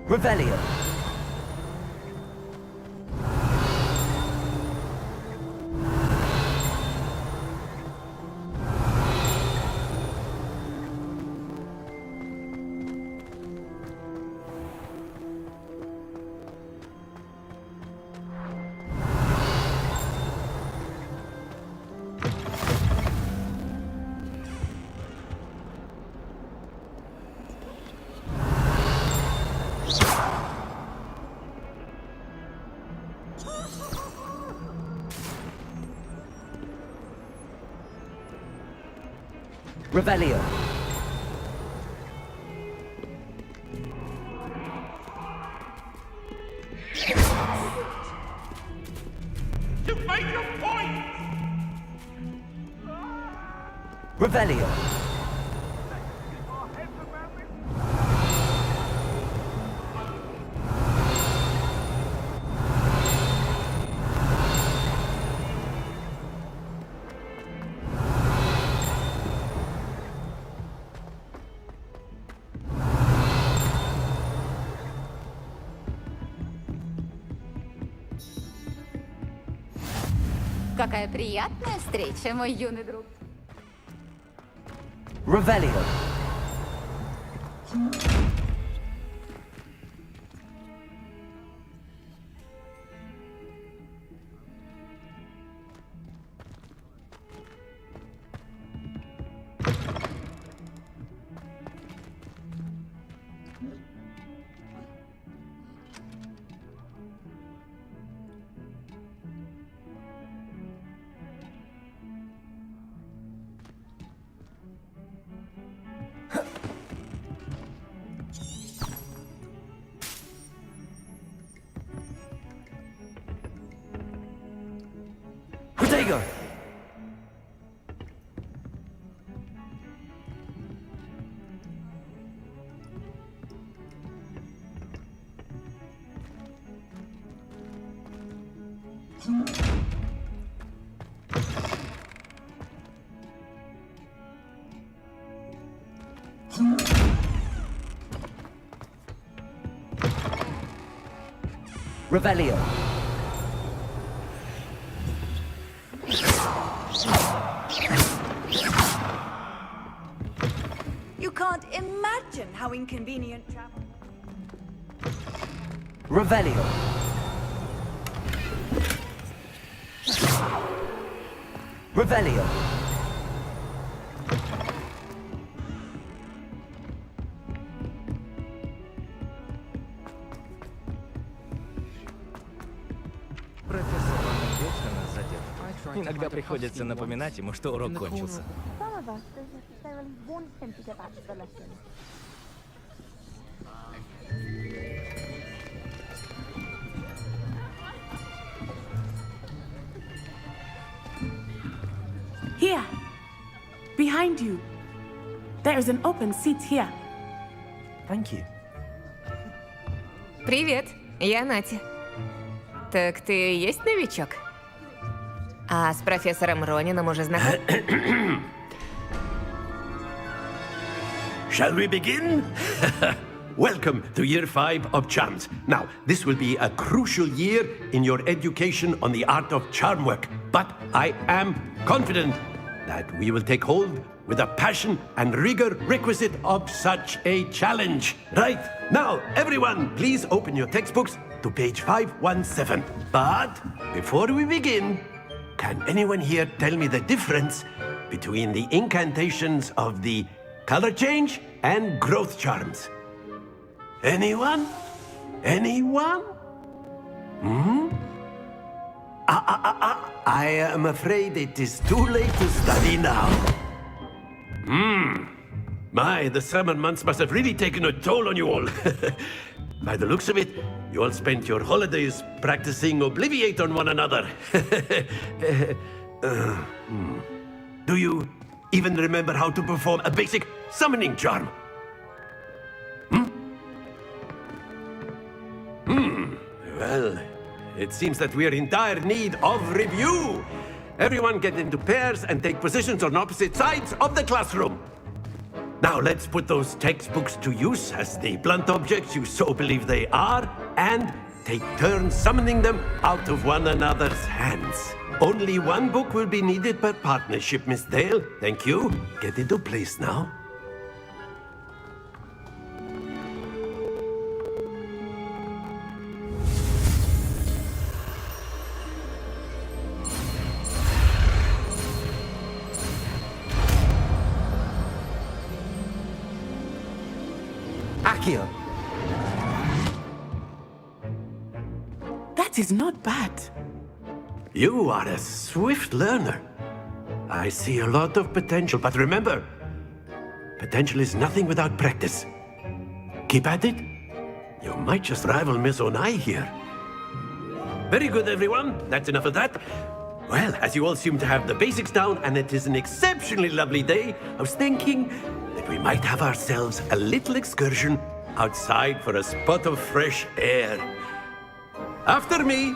Revelio. Revelio. To make your point! Revelio. Какая приятная встреча, мой юный друг. Revelio. Protego! Revelio. You can't imagine how inconvenient travel. Revelio. Revelio. Профессор Ван вечно нас задет. Иногда приходится напоминать ему, что урок кончился. Some of us don't necessarily want him to get back to the lesson. Here! Behind you! There is an open seat here. Thank you. Привет, я Натя. Так ты и есть новичок? А с профессором Ронином уже знаком? Shall we begin? Welcome to Year 5 of Charms. Now, this will be a crucial year in your education on the art of charm work. But I am confident that we will take hold with the passion and rigor requisite of such a challenge. Right, now, everyone, please open your textbooks to page 517. But before we begin, can anyone here tell me the difference between the incantations of the color change and growth charms? Anyone? Anyone? Hmm? I am afraid it is too late to study now. My, the summer months must have really taken a toll on you all. By the looks of it, you all spent your holidays practicing Obliviate on one another. Do you even remember how to perform a basic summoning charm? Well, it seems that we're in dire need of review. Everyone get into pairs and take positions on opposite sides of the classroom. Now let's put those textbooks to use as the blunt objects you so believe they are, and take turns summoning them out of one another's hands. Only one book will be needed per partnership, Miss Dale. Thank you. Get into place now. Accio. That is not bad. You are a swift learner. I see a lot of potential, but remember, potential is nothing without practice. Keep at it. You might just rival Miss Onai here. Very good, everyone. That's enough of that. Well, as you all seem to have the basics down, and it is an exceptionally lovely day, I was thinking that we might have ourselves a little excursion outside for a spot of fresh air. After me.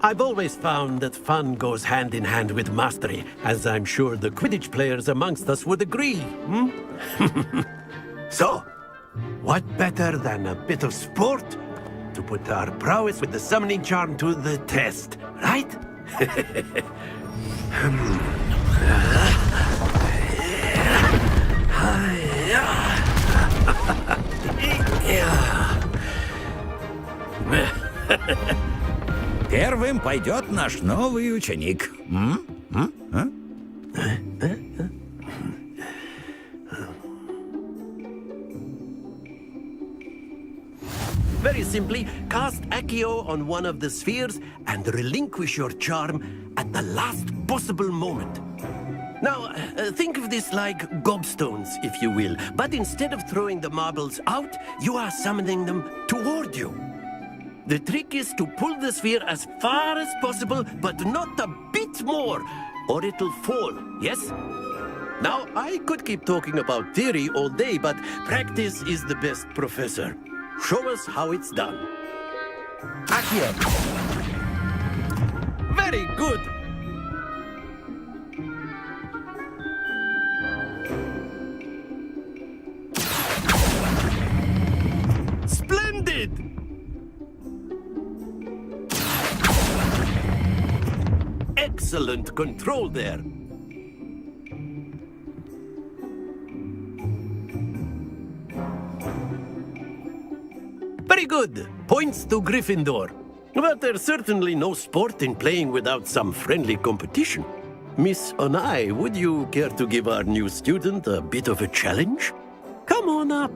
I've always found that fun goes hand in hand with mastery, as I'm sure the Quidditch players amongst us would agree. So, what better than a bit of sport to put our prowess with the summoning charm to the test, right? Первым пойдет наш новый ученик. Very simply, cast Accio on one of the spheres and relinquish your charm at the last possible moment. Now, think of this like gobstones, if you will, but instead of throwing the marbles out, you are summoning them toward you. The trick is to pull the sphere as far as possible, but not a bit more, or it'll fall, yes? Now, I could keep talking about theory all day, but practice is the best professor. Show us how it's done. Accio. Very good. Splendid! Excellent control there. Very good. Points to Gryffindor. But there's certainly no sport in playing without some friendly competition. Miss Onai, would you care to give our new student a bit of a challenge? Come on up.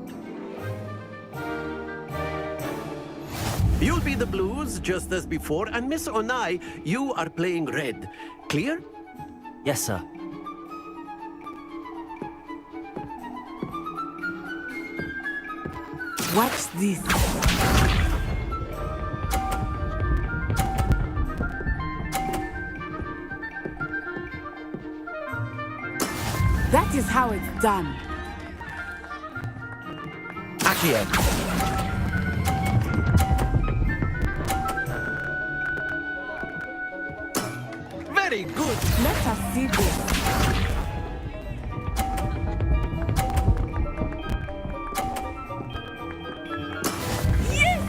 You'll be the blues, just as before, and Miss Onai, you are playing red. Clear? Yes, sir. Watch this. That is how it's done. Accio. Very good. Let us see this. Yes!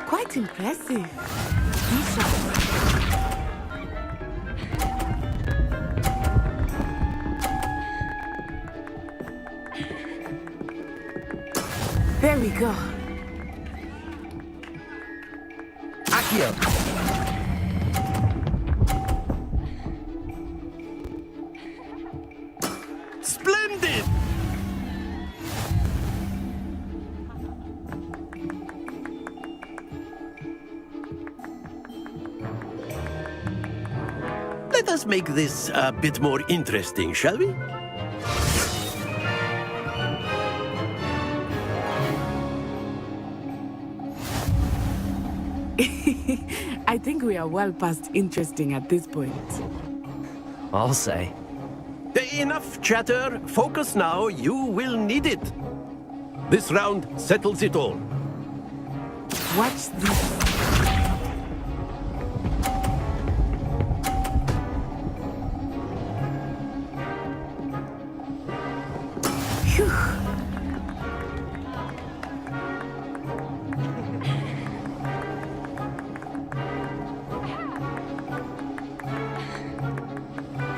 Quite impressive. These shots. There we go. Accio. Splendid! Let us make this a bit more interesting, shall we? I think we are well past interesting at this point. I'll say. Enough chatter. Focus now. You will need it. This round settles it all. Watch this. Phew.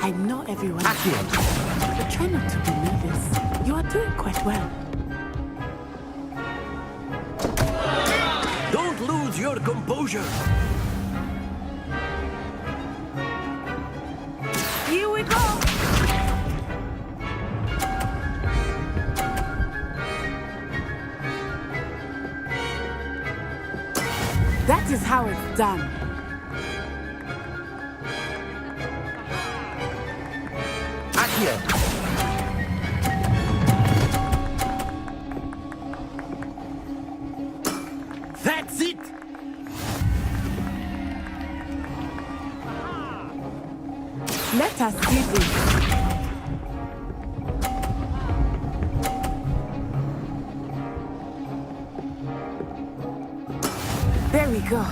I know everyone. But try not to be nervous. You are doing quite well. Composure! Here we go! That is how it's done. Accio! That's it! Let us see this. There we go.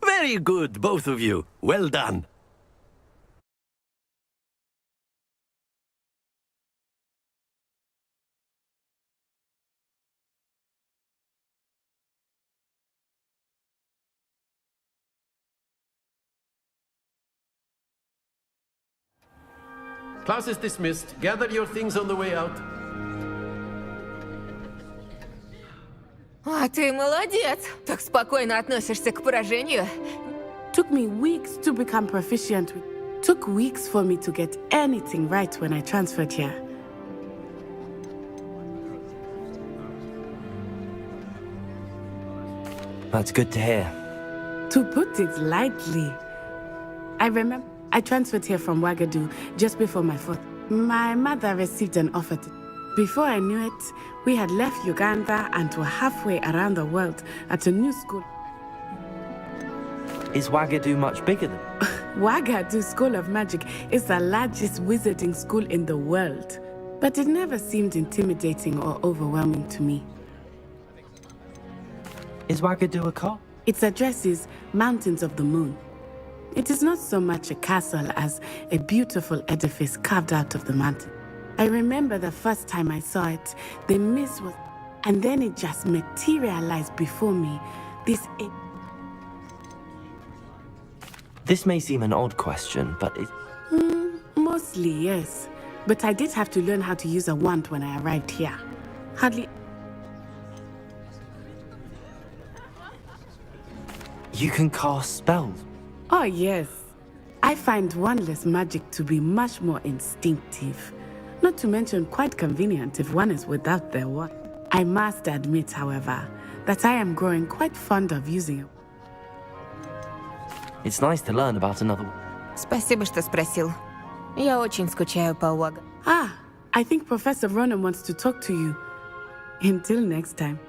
Very good, both of you. Well done. Class is dismissed. Gather your things on the way out. А ты молодец. Так спокойно относишься к поражению. Took me weeks to become proficient. Took weeks for me to get anything right when I transferred here. That's good to hear. To put it lightly, I remember I transferred here from Ouagadougou just before my 4th. My mother received an offer to... Before I knew it, we had left Uganda and were halfway around the world at a new school. Is Ouagadougou much bigger than... Ouagadougou School of Magic is the largest wizarding school in the world, but it never seemed intimidating or overwhelming to me. Is Ouagadougou a car? Its address is Mountains of the Moon. It is not so much a castle as a beautiful edifice carved out of the mountain. I remember the first time I saw it, the mist was... And then it just materialized before me. This may seem an odd question, but it... Mostly, yes. But I did have to learn how to use a wand when I arrived here. Hardly... You can cast spells? Oh, yes. I find wandless magic to be much more instinctive. Not to mention quite convenient if one is without their wand. I must admit, however, that I am growing quite fond of using it. It's nice to learn about another one. Спасибо, что спросил. Я очень скучаю по Ouagadougou. Ah, I think Professor Ronan wants to talk to you. Until next time.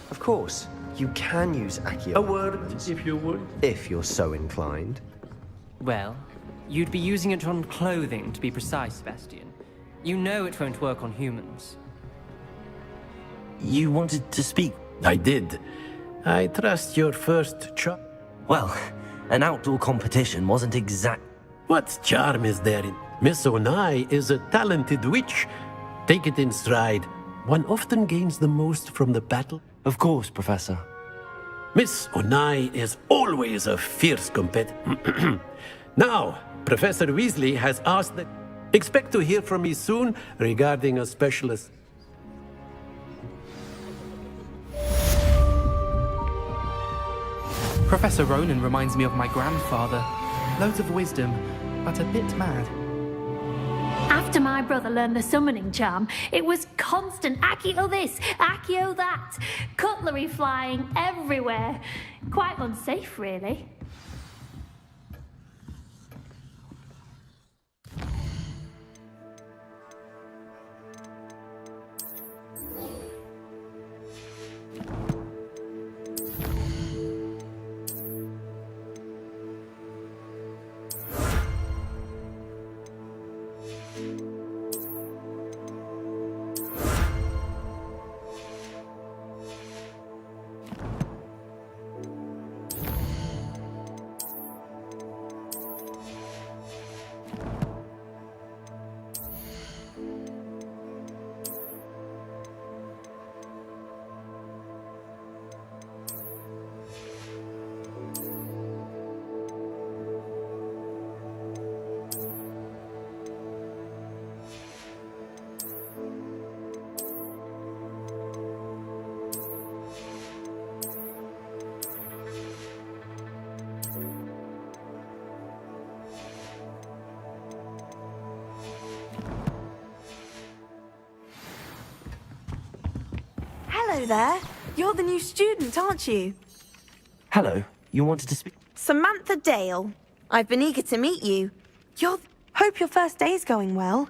Of course, you can use Accio. A word, if you would. If you're so inclined. Well, you'd be using it on clothing, to be precise, Sebastian. You know it won't work on humans. You wanted to speak? I did. I trust your first charm. Well, an outdoor competition wasn't exact. What charm is there in... Miss Onai is a talented witch. Take it in stride. One often gains the most from the battle. Of course, Professor. Miss Onai is always a fierce competitor. Now, Professor Weasley has asked that... Expect to hear from me soon regarding a specialist. Professor Ronan reminds me of my grandfather. Loads of wisdom, but a bit mad. After my brother learned the summoning charm, it was constant Accio this, Accio that. Cutlery flying everywhere. Quite unsafe, really. Hello there. You're the new student, aren't you? Hello, you wanted to speak? Samantha Dale. I've been eager to meet you. Hope your first day's going well.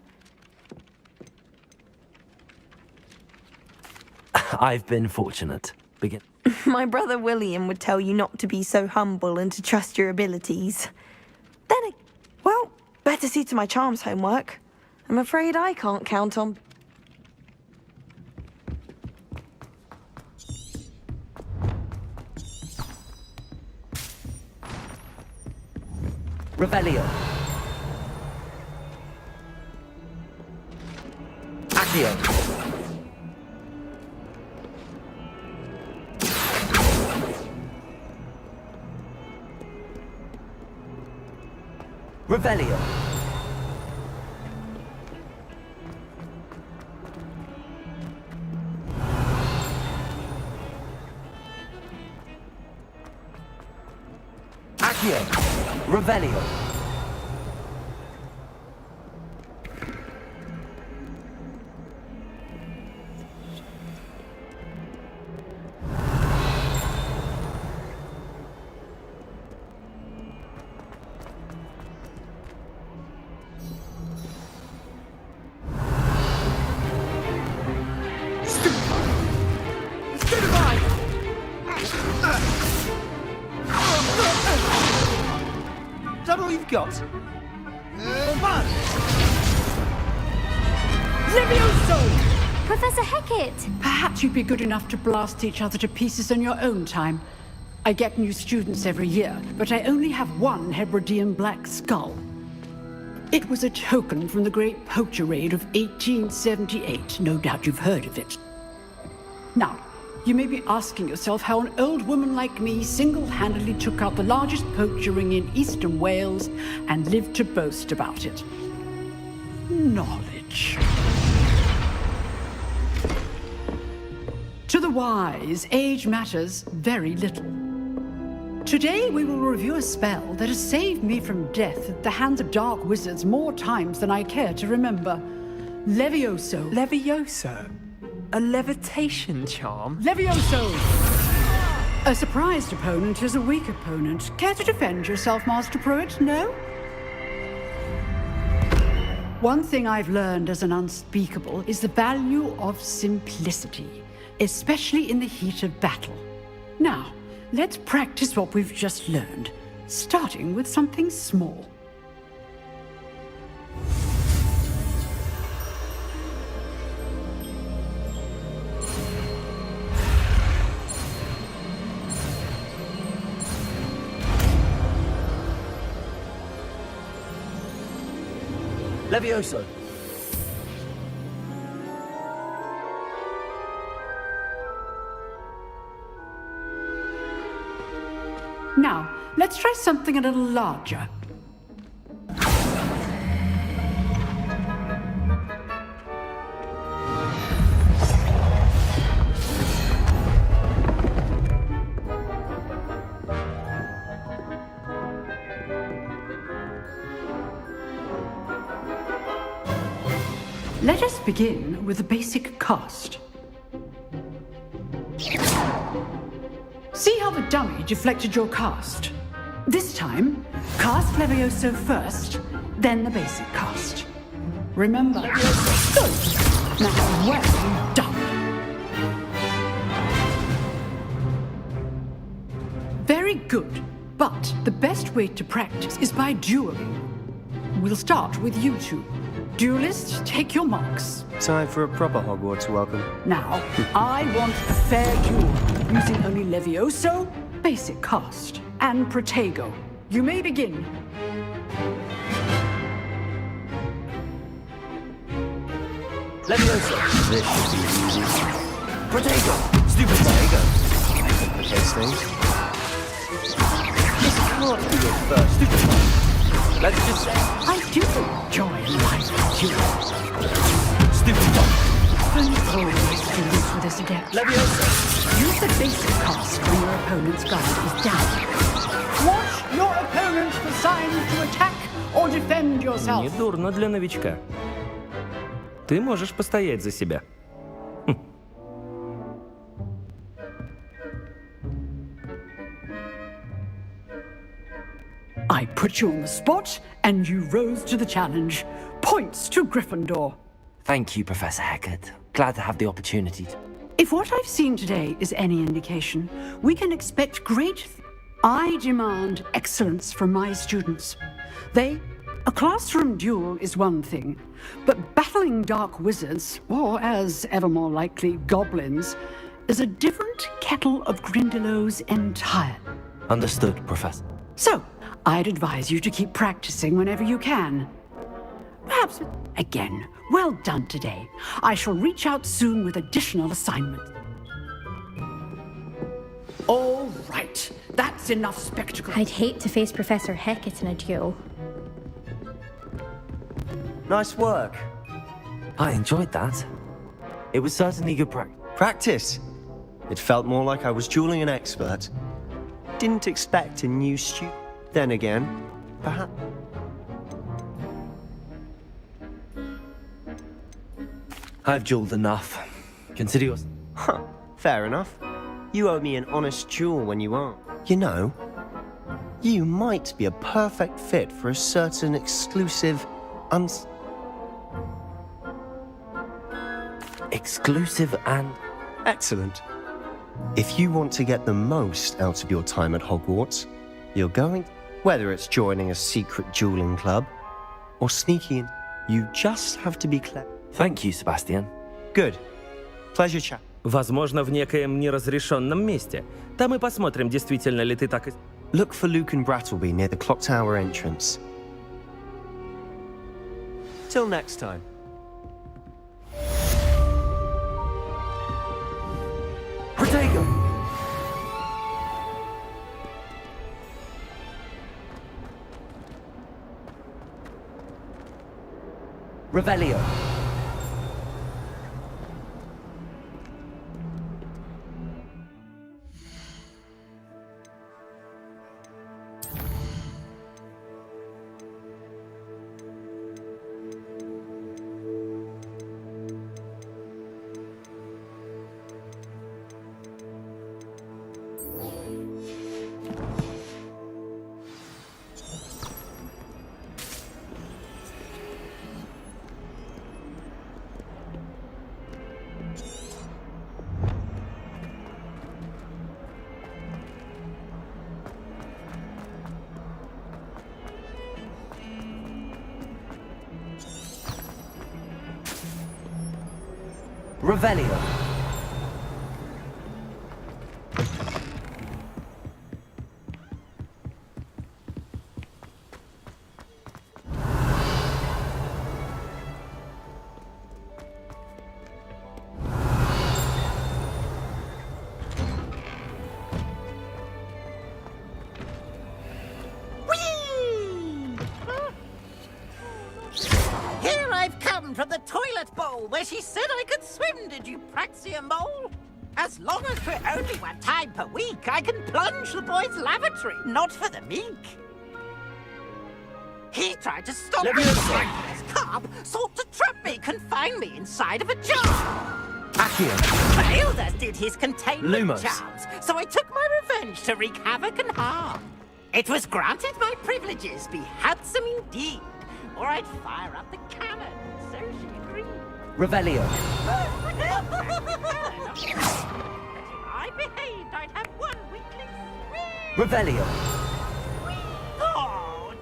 I've been fortunate. Begin. My brother William would tell you not to be so humble and to trust your abilities. Well, better see to my charms homework. I'm afraid I can't count on... Revelio. Accio. Revelio. Accio. Revelio. Is that all you've got? Levioso! Professor Hecat! Perhaps you'd be good enough to blast each other to pieces in your own time. I get new students every year, but I only have one Hebridean black skull. It was a token from the Great Poacher Raid of 1878. No doubt you've heard of it. Now, you may be asking yourself how an old woman like me single-handedly took out the largest poacher ring in eastern Wales and lived to boast about it. Knowledge. To the wise, age matters very little. Today we will review a spell that has saved me from death at the hands of dark wizards more times than I care to remember. Levioso. Levioso? A levitation charm? Levioso! A surprised opponent is a weak opponent. Care to defend yourself, Master Pruitt? No? One thing I've learned as an unspeakable is the value of simplicity, especially in the heat of battle. Now, let's practice what we've just learned, starting with something small. Levioso. Now, let's try something a little larger. Let us begin with the basic cast. See how the dummy deflected your cast? This time, cast Levioso first, then the basic cast. Remember, good. Now, well done. Very good, but the best way to practice is by dueling. We'll start with you two. Duelists, take your marks. Time for a proper Hogwarts welcome. Now, I want a fair duel, using only Levioso, basic cast, and Protego. You may begin. Levioso. This should be easy. Protego. Stupid Protego. Complicates things. This can't be your first stupid one. Let's just say I do enjoy life duel. Stupid one. Don't always do this with this adept. Levioso. Use the basic cast when your opponent's guard is down. Watch your opponent for signs to attack or defend yourself. Недурно для новичка. Ты можешь постоять за себя. put you on the spot, and you rose to the challenge. Points to Gryffindor. Thank you, Professor Hecat. Glad to have the opportunity to... If what I've seen today is any indication, we can expect I demand excellence from my students. A classroom duel is one thing, but battling dark wizards, or as ever more likely, goblins, is a different kettle of Grindylows entirely. Understood, Professor. So, I'd advise you to keep practicing whenever you can. Perhaps, again, well done today. I shall reach out soon with additional assignments. All right, that's enough spectacle. I'd hate to face Professor Hecat in a duel. Nice work. I enjoyed that. It was certainly good Practice? It felt more like I was dueling an expert. Didn't expect a new student. Then again, perhaps... I've dueled enough. Consider yours. Huh, fair enough. You owe me an honest duel when you aren't. You know, you might be a perfect fit for a certain exclusive, Exclusive and... Excellent. If you want to get the most out of your time at Hogwarts, you're going... Whether it's joining a secret dueling club or sneaking in, you just have to be clever. Thank you, Sebastian. Good. Pleasure chat. Возможно, в некоем неразрешенном месте. Там и посмотрим, действительно ли ты так... Look for Luke and Brattleby near the clock tower entrance. Till next time. Protego! Revelio. Revelio. From the toilet bowl where she said I could swim, did you Praxia mole? As long as for only 1 time per week, I can plunge the boy's lavatory, not for the meek. He tried to stop me. This carp sought to trap me, confine me inside of a jar. Accio. Failed as did his containment Lumos. charms, so I took my revenge to wreak havoc and harm. It was granted my privileges be handsome indeed, or I'd fire up the cannon. So she agreed. Revelio. I behaved, I'd have 1 weekly swing. Revelio. Oh,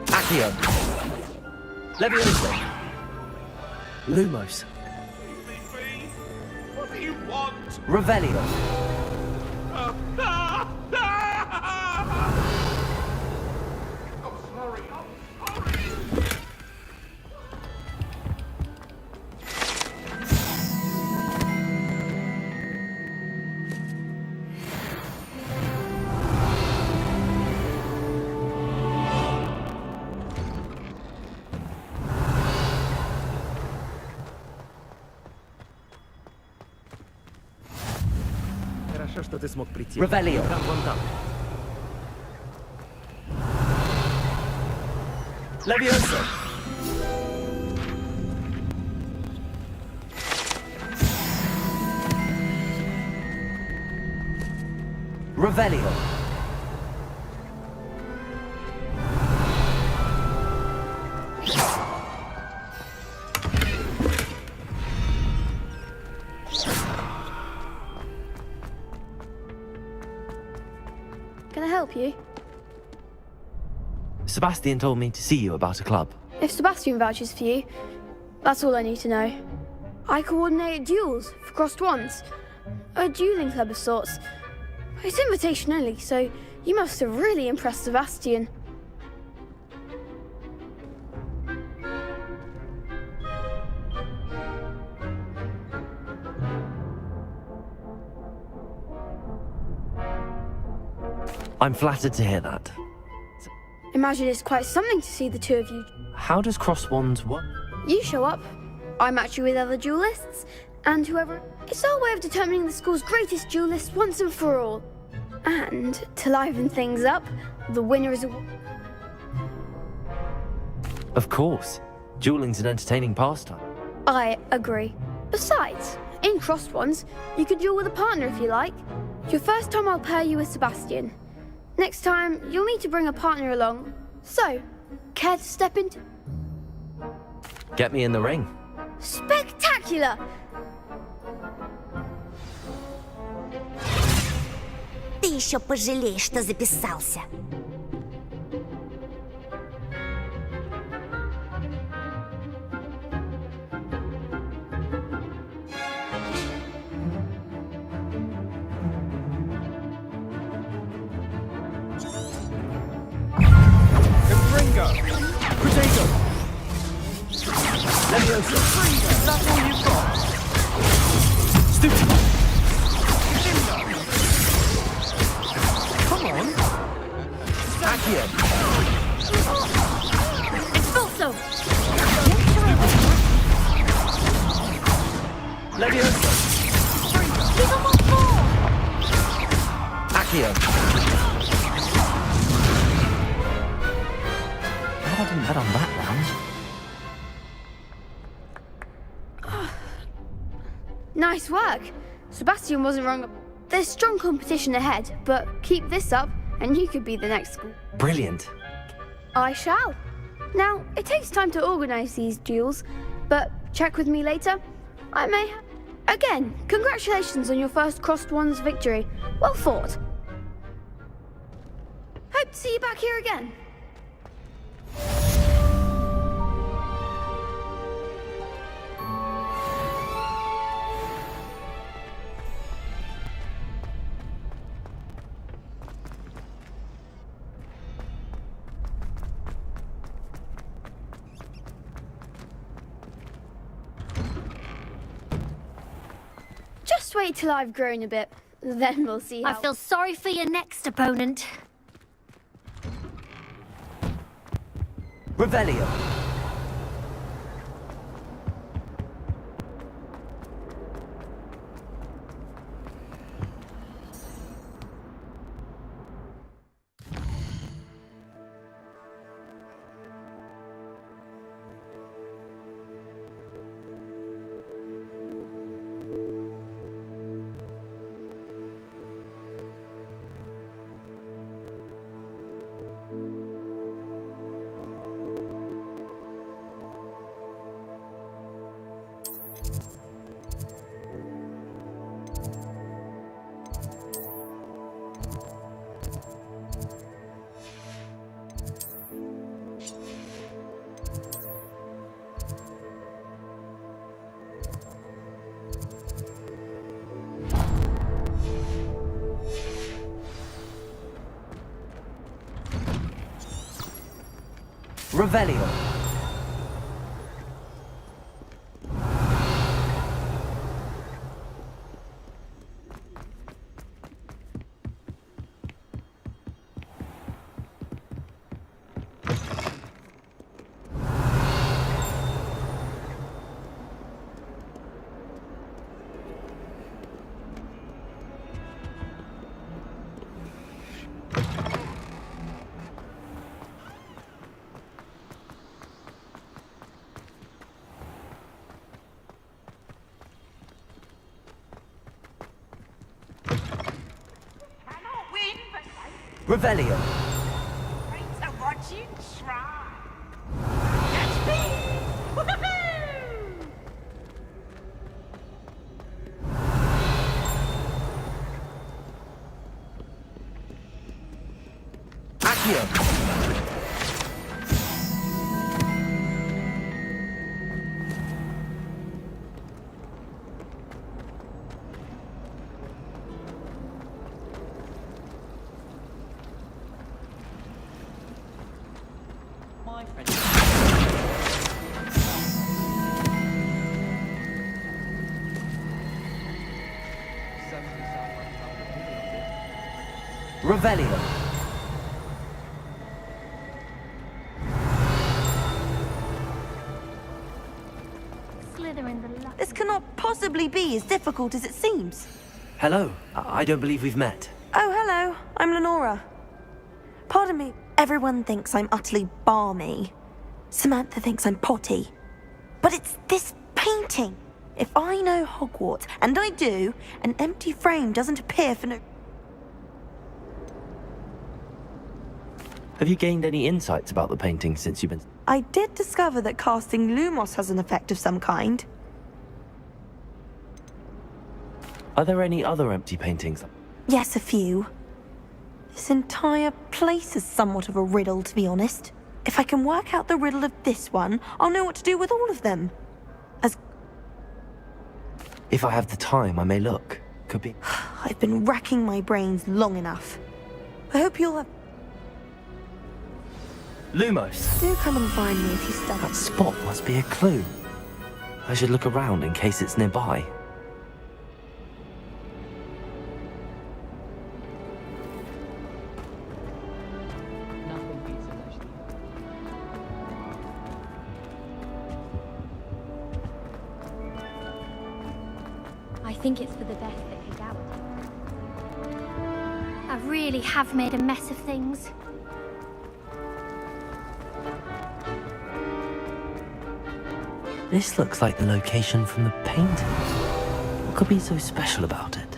Accio. Leviosa. Lumos. What do you want? Revelio. I'm sorry. I'm sorry. что ты смог прийти. Revelio. Экран вон там. Levioso. Revelio. Can I help you? Sebastian told me to see you about a club. If Sebastian vouches for you, that's all I need to know. I coordinate duels for crossed ones. A dueling club of sorts. It's invitation only, so you must have really impressed Sebastian. I'm flattered to hear that. Imagine it's quite something to see the two of you. How does cross wands work? You show up, I match you with other duelists, and whoever... It's our way of determining the school's greatest duelist once and for all. And, to liven things up, the winner is a... Of course. Dueling's an entertaining pastime. I agree. Besides, in crossed ones, you could duel with a partner if you like. Your first time I'll pair you with Sebastian. Next time, you'll need to bring a partner along. So, care to step into... Get me in the ring. Spectacular! Ты еще пожалеешь, что записался. Potato! Levioso! Is that all you've got? Stupid! Come on! Accio! Expulso! Levioso! Give him one more! Accio! I didn't bet on that round. Nice work. Sebastian wasn't wrong. There's strong competition ahead, but keep this up and you could be the next school. Brilliant. I shall. Now, it takes time to organize these duels, but check with me later. I may... Again, congratulations on your first crossed ones victory. Well fought. Hope to see you back here again. Just wait till I've grown a bit, then we'll see how... I feel sorry for your next opponent. Revelio. Revelio. Revelio. Wait to watch you try. Catch me! Woohoo! Accio. My friend. Revelio. This cannot possibly be as difficult as it seems. Hello. I don't believe we've met. Oh, hello. I'm Lenora. Pardon me. Everyone thinks I'm utterly balmy. Samantha thinks I'm potty. But it's this painting. If I know Hogwarts, and I do, an empty frame doesn't appear for no... Have you gained any insights about the painting since you've been... I did discover that casting Lumos has an effect of some kind. Are there any other empty paintings? Yes, a few. This entire place is somewhat of a riddle, to be honest. If I can work out the riddle of this one, I'll know what to do with all of them. If I have the time, I may look. Could be... I've been racking my brains long enough. I hope you'll have... Lumos. Do come and find me if you study. That spot must be a clue. I should look around in case it's nearby. I think it's for the best that he's out. I really have made a mess of things. This looks like the location from the painting. What could be so special about it?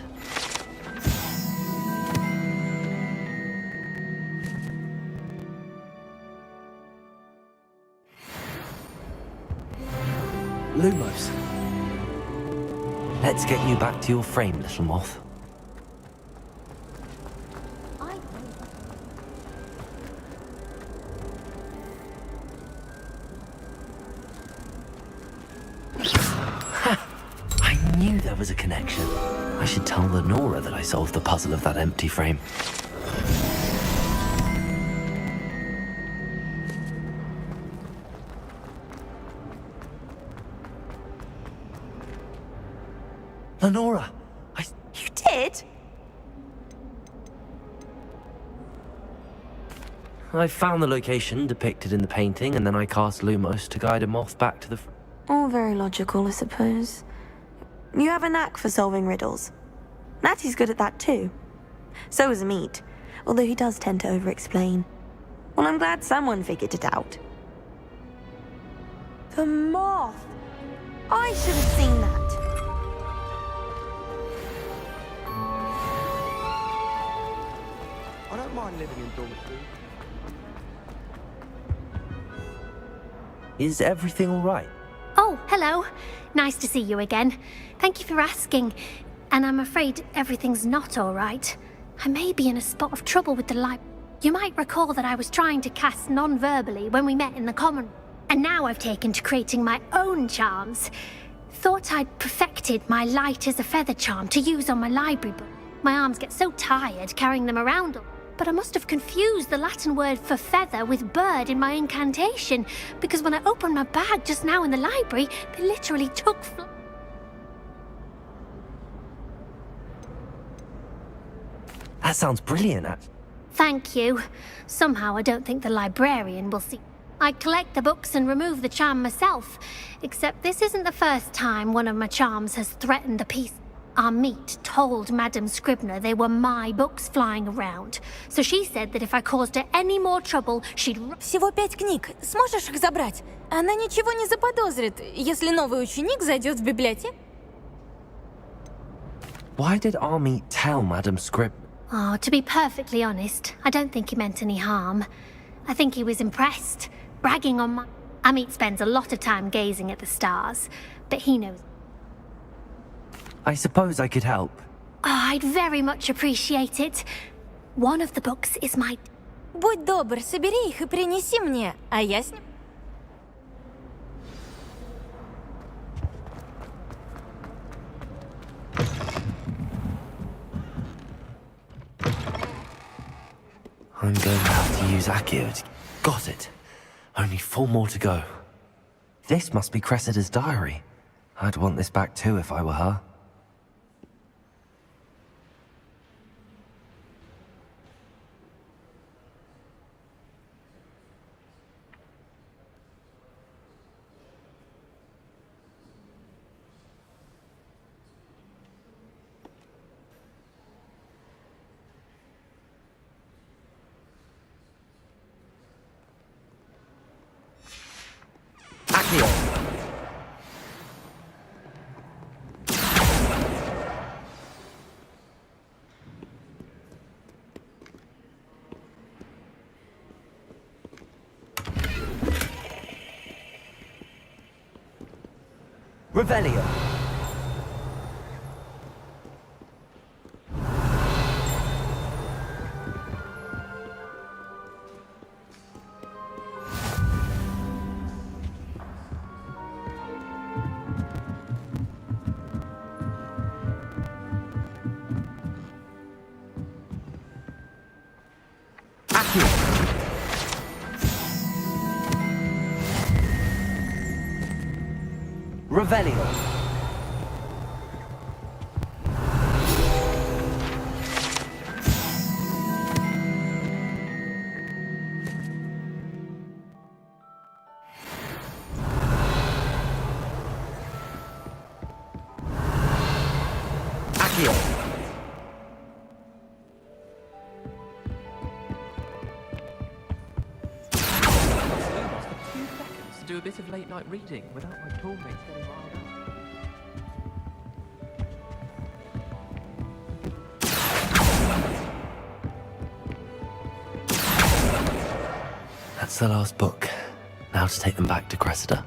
Lumos. Let's get you back to your frame, little moth. I knew there was a connection. I should tell Lenora that I solved the puzzle of that empty frame. Lenora! You did? I found the location depicted in the painting, and then I cast Lumos to guide a moth back to the... All very logical, I suppose. You have a knack for solving riddles. Natty's good at that too. So is Amit, although he does tend to over-explain. Well, I'm glad someone figured it out. The moth! I should have seen that. I don't mind living in dormitory. Is everything all right? Oh, hello. Nice to see you again. Thank you for asking. And I'm afraid everything's not all right. I may be in a spot of trouble with the light. You might recall that I was trying to cast non-verbally when we met in the common. And now I've taken to creating my own charms. Thought I'd perfected my light as a feather charm to use on my library book. My arms get so tired carrying them around. But I must have confused the Latin word for feather with bird in my incantation, because when I opened my bag just now in the library, they literally took flight. That sounds brilliant. Thank you. Somehow I don't think the librarian will see. I collect the books and remove the charm myself, except this isn't the first time one of my charms has threatened the peace. Amit told Madam Scribner they were my books flying around, so she said that if I caused her any more trouble, she'd... Всего 5 книг. Сможешь их забрать? Она ничего не заподозрит, если новый ученик зайдет в библиотеку. Why did Amit tell Madam Scribner? Oh, to be perfectly honest, I don't think he meant any harm. I think he was impressed, bragging on my... Amit spends a lot of time gazing at the stars, but he knows. I suppose I could help. Oh, I'd very much appreciate it. One of the books is my... Будь добр, собери их и принеси мне, а я с ним... I'm going to have to use Accio to... Got it. Only 4 more to go. This must be Cressida's diary. I'd want this back too if I were her. Accio! Revelio! Revelio. Accio. To do a bit of late night reading without my toolmates getting riled up. That's the last book. Now to take them back to Cressida.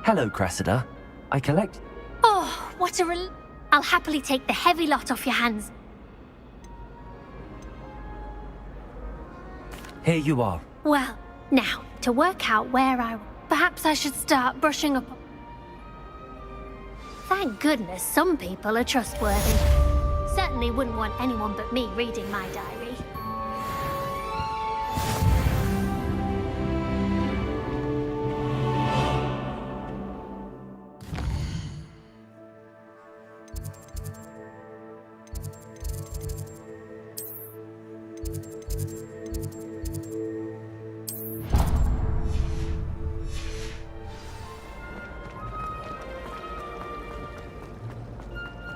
Hello, Cressida. I collect... Oh, what a I'll happily take the heavy lot off your hands. Here you are. Well, now, to work out where perhaps I should start brushing up... Thank goodness some people are trustworthy. Certainly wouldn't want anyone but me reading my diary.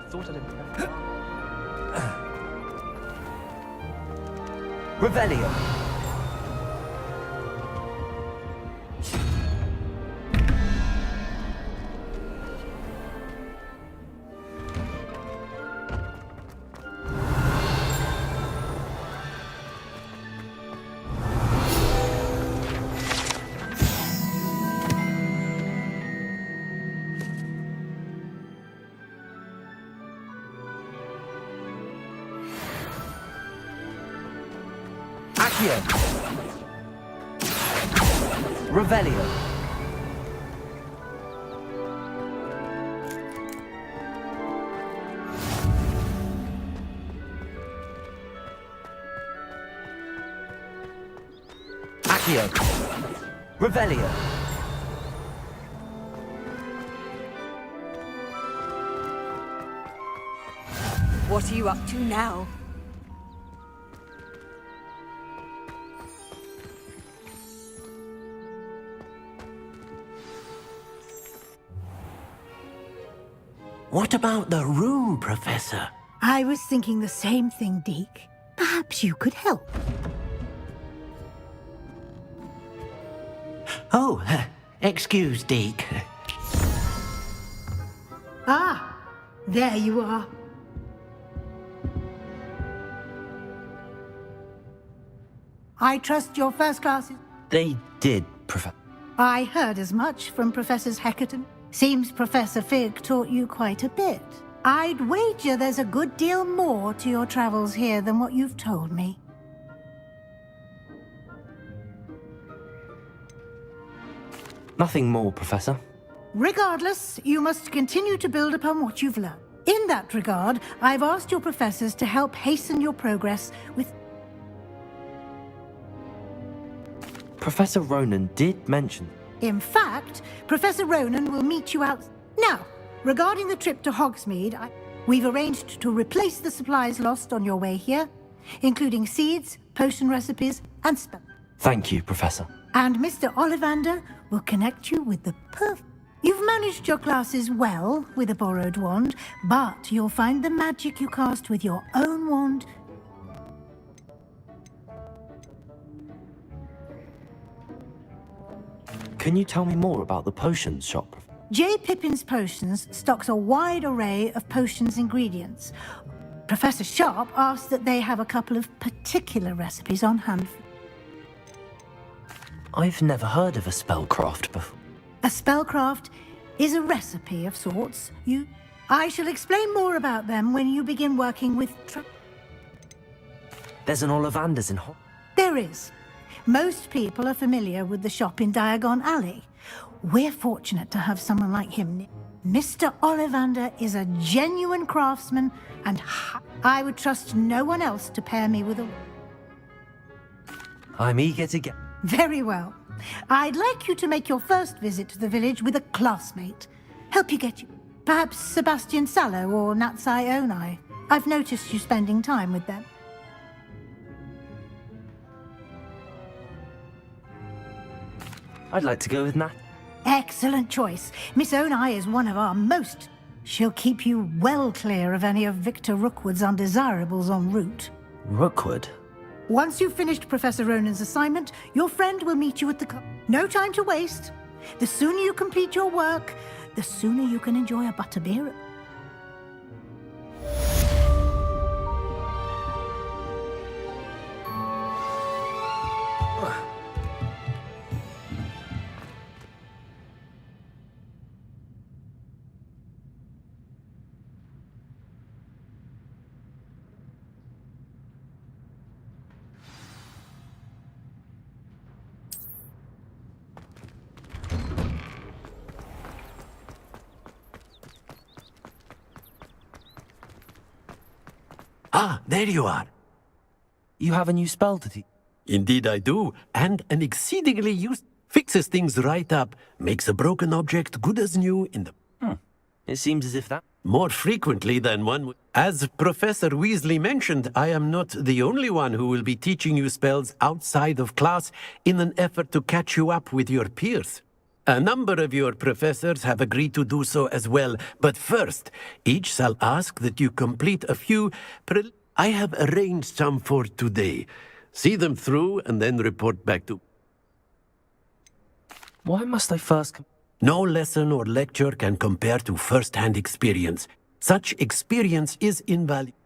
Thought I'd impress. Revelio. Accio. Revelio. Accio. Revelio. What are you up to now? What about the room, Professor? I was thinking the same thing, Deke. Perhaps you could help. Oh, excuse, Deke. Ah, there you are. I trust your first classes. They did, Professor. I heard as much from Professors Heckerton. Seems Professor Fig taught you quite a bit. I'd wager there's a good deal more to your travels here than what you've told me. Nothing more, Professor. Regardless, you must continue to build upon what you've learned. In that regard, I've asked your professors to help hasten your progress with... Professor Ronan did mention... In fact, Professor Ronan will meet you out... Now, regarding the trip to Hogsmeade, we've arranged to replace the supplies lost on your way here, including seeds, potion recipes, and spells. Thank you, Professor. And Mr. Ollivander will connect you with the perfect... You've managed your classes well with a borrowed wand, but you'll find the magic you cast with your own wand... Can you tell me more about the potions shop? J. Pippin's Potions stocks a wide array of potions ingredients. Professor Sharp asked that they have a couple of particular recipes on hand. I've never heard of a spellcraft before. A spellcraft is a recipe of sorts. I shall explain more about them when you begin working with... There's an Ollivander's in There is. Most people are familiar with the shop in Diagon Alley. We're fortunate to have someone like him. Mr. Ollivander is a genuine craftsman, and I would trust no one else to pair me with a... I'm eager to get... Very well. I'd like you to make your first visit to the village with a classmate. Help you get you... Perhaps Sebastian Sallow or Natsai Onai. I've noticed you spending time with them. I'd like to go with Nat. Excellent choice. Miss Onai is one of our most... She'll keep you well clear of any of Victor Rookwood's undesirables en route. Rookwood? Once you've finished Professor Ronan's assignment, your friend will meet you at the... No time to waste. The sooner you complete your work, the sooner you can enjoy a butterbeer. Ah, there you are. You have a new spell to teach? Indeed I do, and an exceedingly used... Fixes things right up, makes a broken object good as new in the... It seems as if that... More frequently than one would... As Professor Weasley mentioned, I am not the only one who will be teaching you spells outside of class in an effort to catch you up with your peers. A number of your professors have agreed to do so as well, but first, each shall ask that you complete a few... I have arranged some for today. See them through and then report back to... Why must I first... No lesson or lecture can compare to first-hand experience. Such experience is invaluable.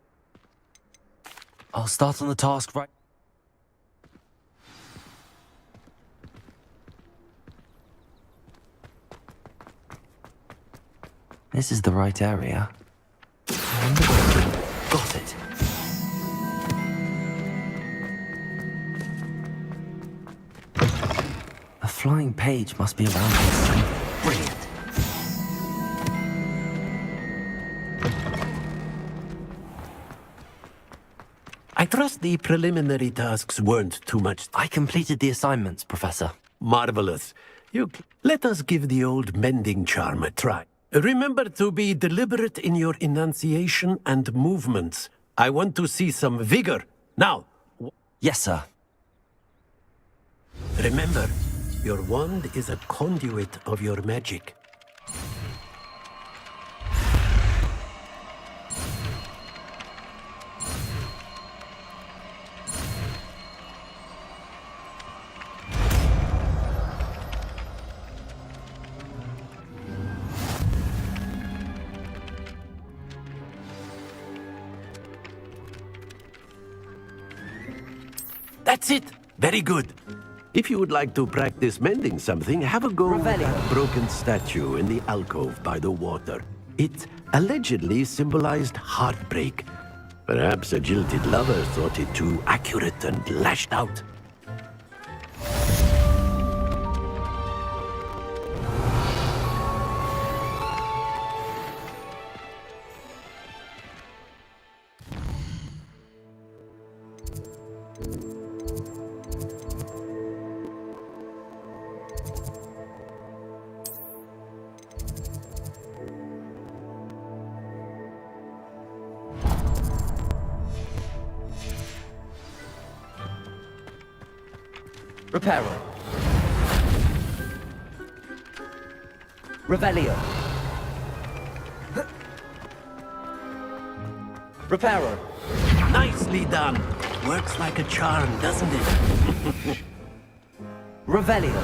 I'll start on the task right... This is the right area. Got it. A flying page must be around here somewhere. Brilliant. I trust the preliminary tasks weren't too much. I completed the assignments, Professor. Marvelous. Let us give the old mending charm a try. Remember to be deliberate in your enunciation and movements. I want to see some vigor. Now. Yes, sir. Remember, your wand is a conduit of your magic. That's it. Very good. If you would like to practice mending something, have a go at that broken statue in the alcove by the water. It allegedly symbolized heartbreak. Perhaps a jilted lover thought it too accurate and lashed out. Reparo. Revelio. Reparo. Nicely done. Works like a charm, doesn't it? Revelio.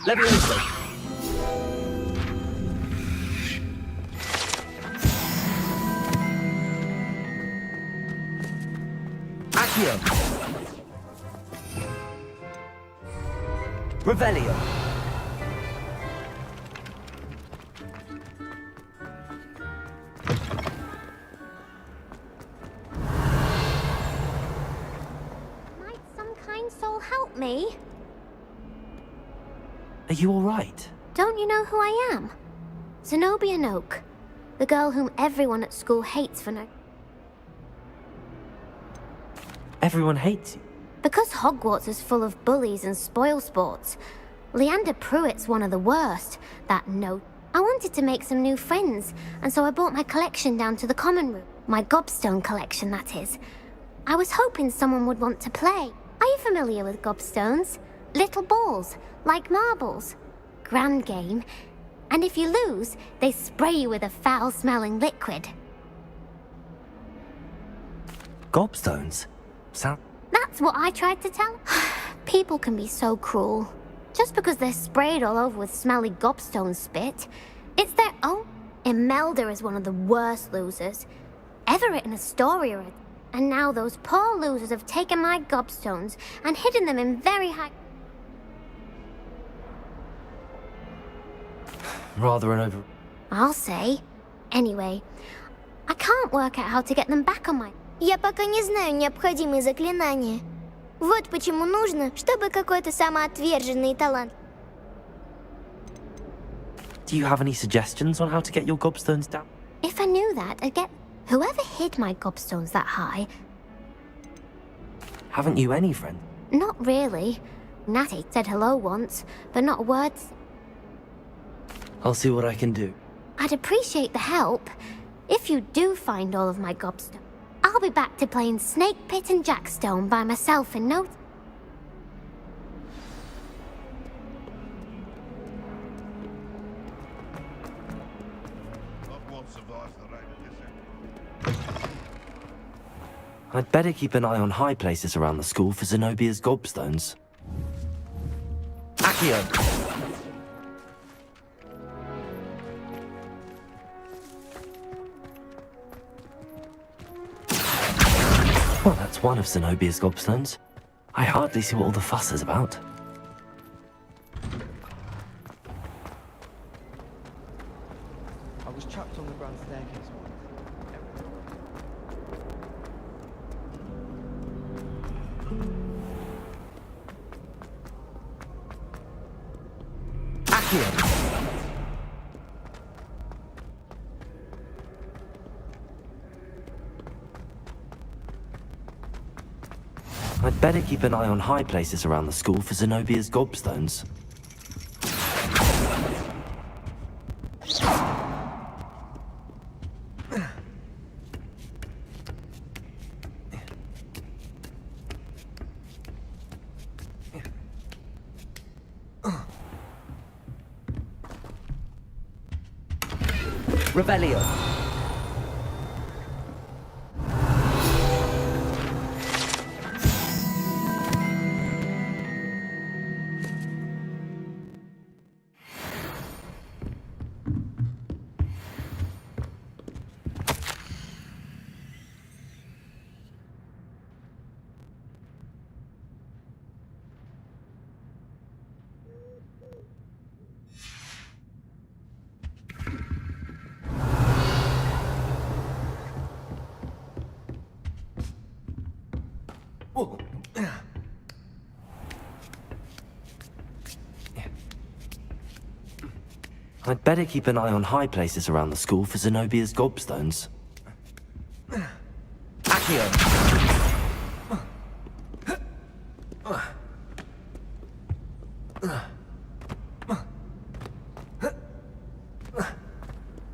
Levioso. Accio. Revelio. Might some kind soul help me? Are you all right? Don't you know who I am? Zenobia Noak, the girl whom everyone at school hates for no... Everyone hates you. Because Hogwarts is full of bullies and spoilsports. Leander Pruitt's one of the worst, that no... I wanted to make some new friends, and so I brought my collection down to the common room. My gobstone collection, that is. I was hoping someone would want to play. Are you familiar with gobstones? Little balls, like marbles. Grand game. And if you lose, they spray you with a foul-smelling liquid. Gobstones? Sound... That's what I tried to tell. People can be so cruel. Just because they're sprayed all over with smelly gobstone spit. It's their own. Imelda is one of the worst losers. Ever written a story or it. And now those poor losers have taken my gobstones and hidden them in very high... Rather an over... I'll say. Anyway, I can't work out how to get them back on my... Я пока не знаю необходимые заклинания. Вот почему нужно, чтобы какой-то самоотверженный талант. Do you have any suggestions on how to get your gobstones down? If I knew that, I'd get... Whoever hid my gobstones that high... Haven't you any friends? Not really. Natty said hello once, but not a word... I'll see what I can do. I'd appreciate the help. If you do find all of my gobstones, I'll be back to playing Snake Pit and Jackstone by myself in no... I'd better keep an eye on high places around the school for Zenobia's gobstones. Accio! Well, that's one of Zenobia's gobstones. I hardly see what all the fuss is about. I was trapped on the grand staircase once. Accio! I'd better keep an eye on high places around the school for Zenobia's gobstones. Revelio. I'd better keep an eye on high places around the school for Zenobia's gobstones. Accio!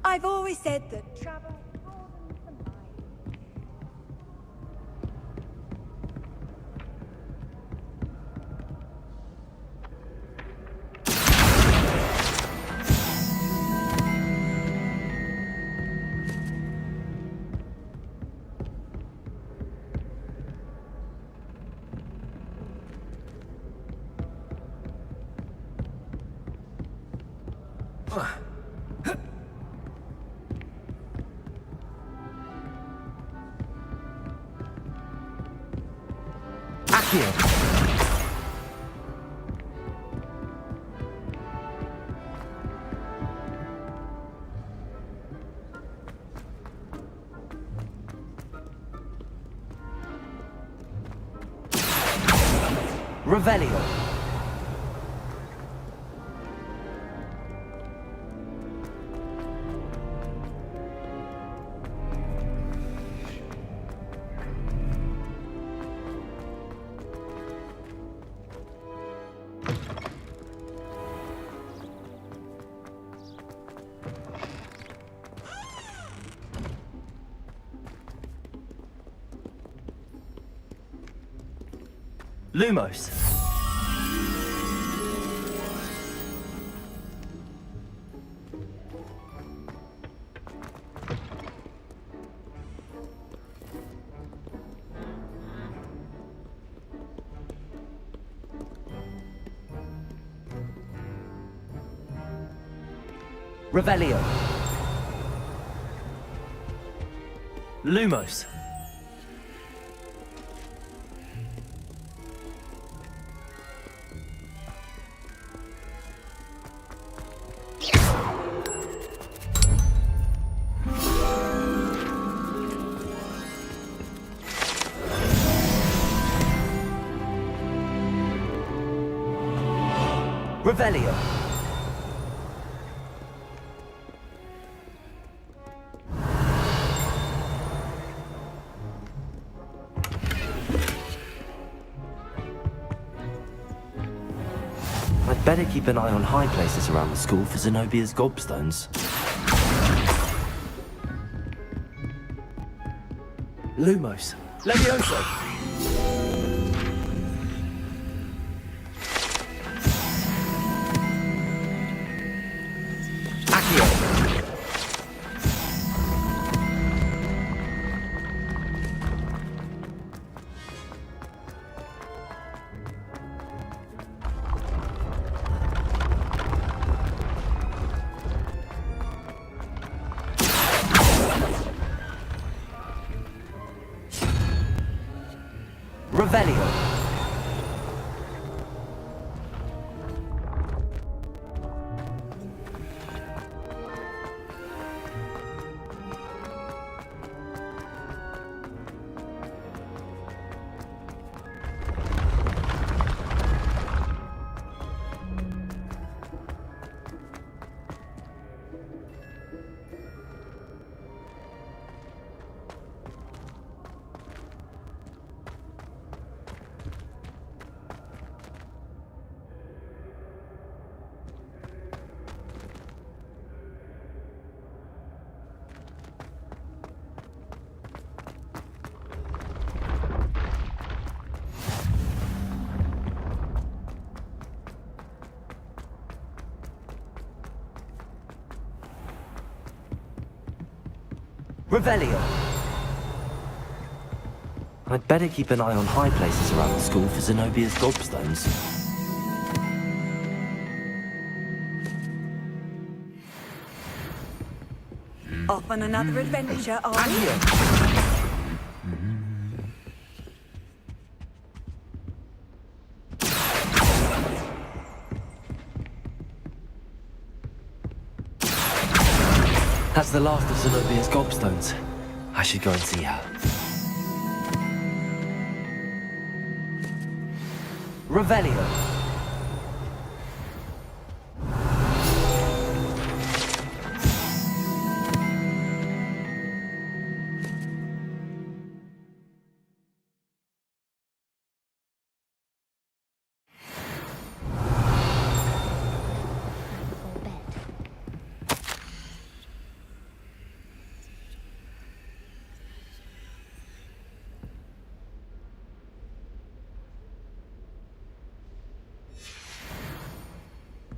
I've always said that travel... Revelio. Lumos. Revelio. Lumos. Revelio. I'd better keep an eye on high places around the school for Zenobia's gobstones. Lumos. Levioso. Revelio. Revelio. I'd better keep an eye on high places around the school for Zenobia's gobstones. Off on another adventure, are we? That's the last of Zenobia's gobstones. I should go and see her. Revelio.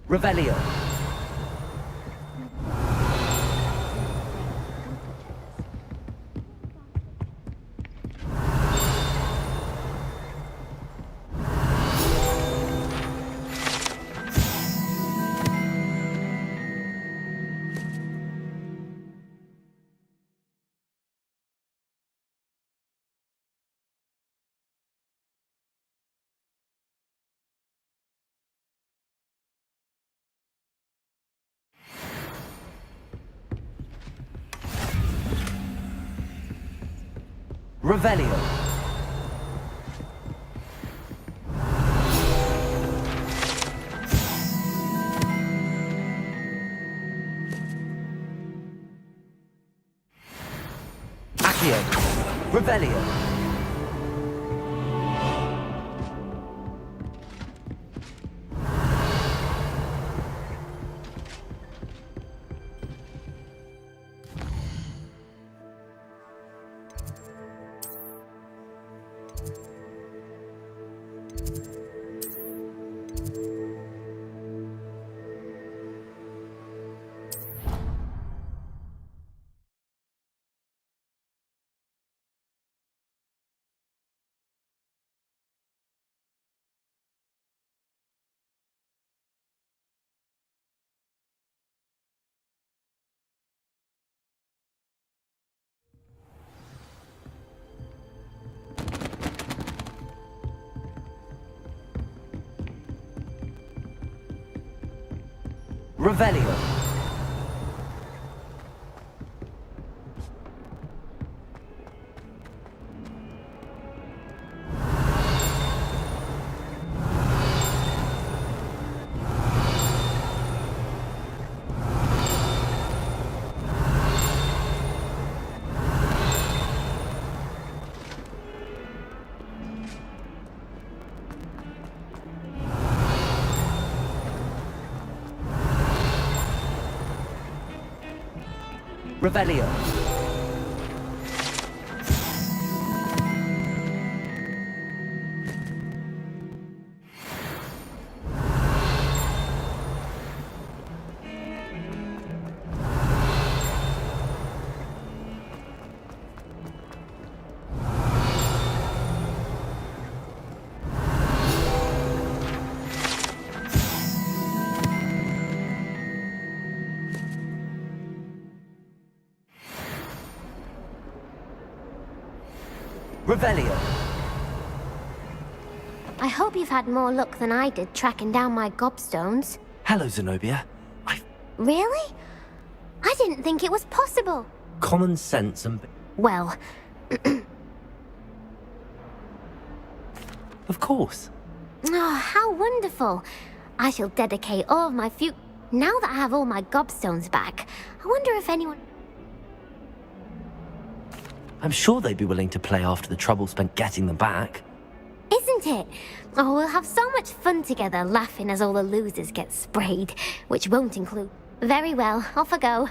Revelio. Revelio. Accio. Revelio. Revelio. Revelio. Revelio. I hope you've had more luck than I did tracking down my gobstones. Hello, Zenobia. Really? I didn't think it was possible. Common sense and... Well, Of course. oh, how wonderful. I shall dedicate all of my Now that I have all my gobstones back, I wonder if anyone... I'm sure they'd be willing to play after the trouble spent getting them back. Isn't it? Oh, we'll have so much fun together laughing as all the losers get sprayed, which won't include... Very well, off I go.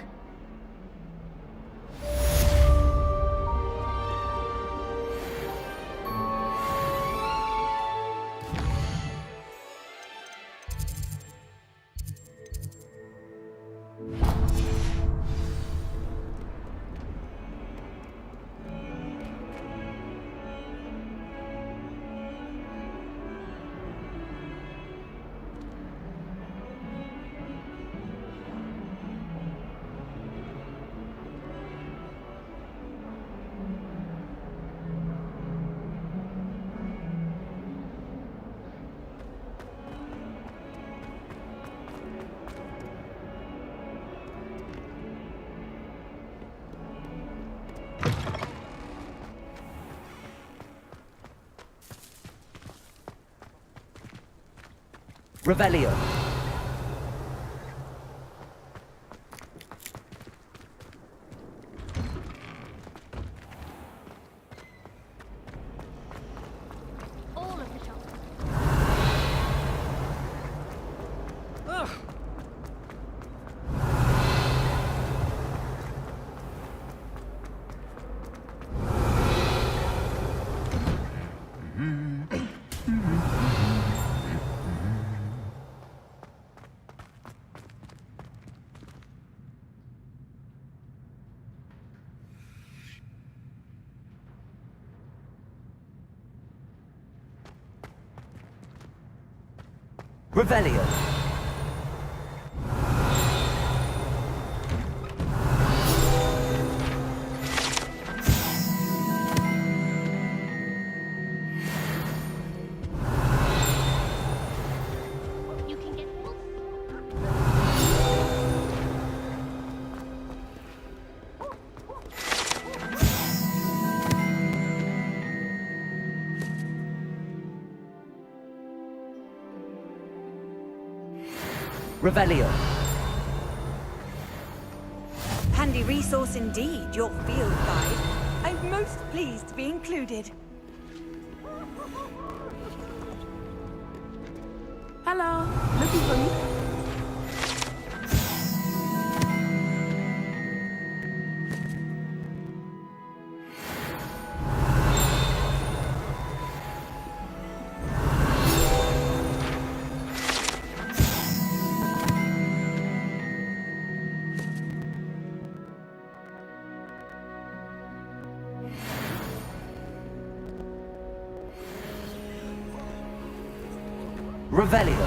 Revelio. All of the chocolate. Revelio. Revelio. Handy resource indeed, your field guide. I'm most pleased to be included. Hello, looking for me? Revelio.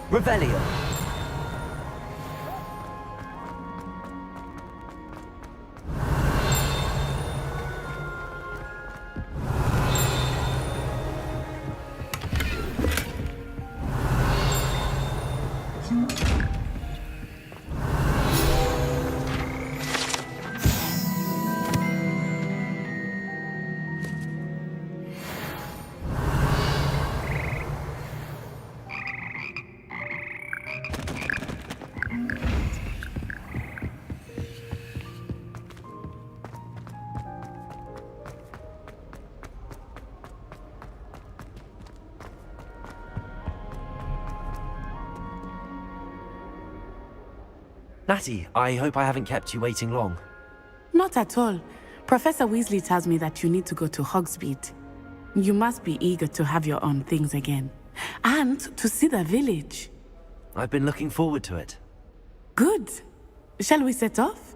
Revelio. Natty, I hope I haven't kept you waiting long. Not at all. Professor Weasley tells me that you need to go to Hogsmeade. You must be eager to have your own things again. And to see the village. I've been looking forward to it. Good. Shall we set off?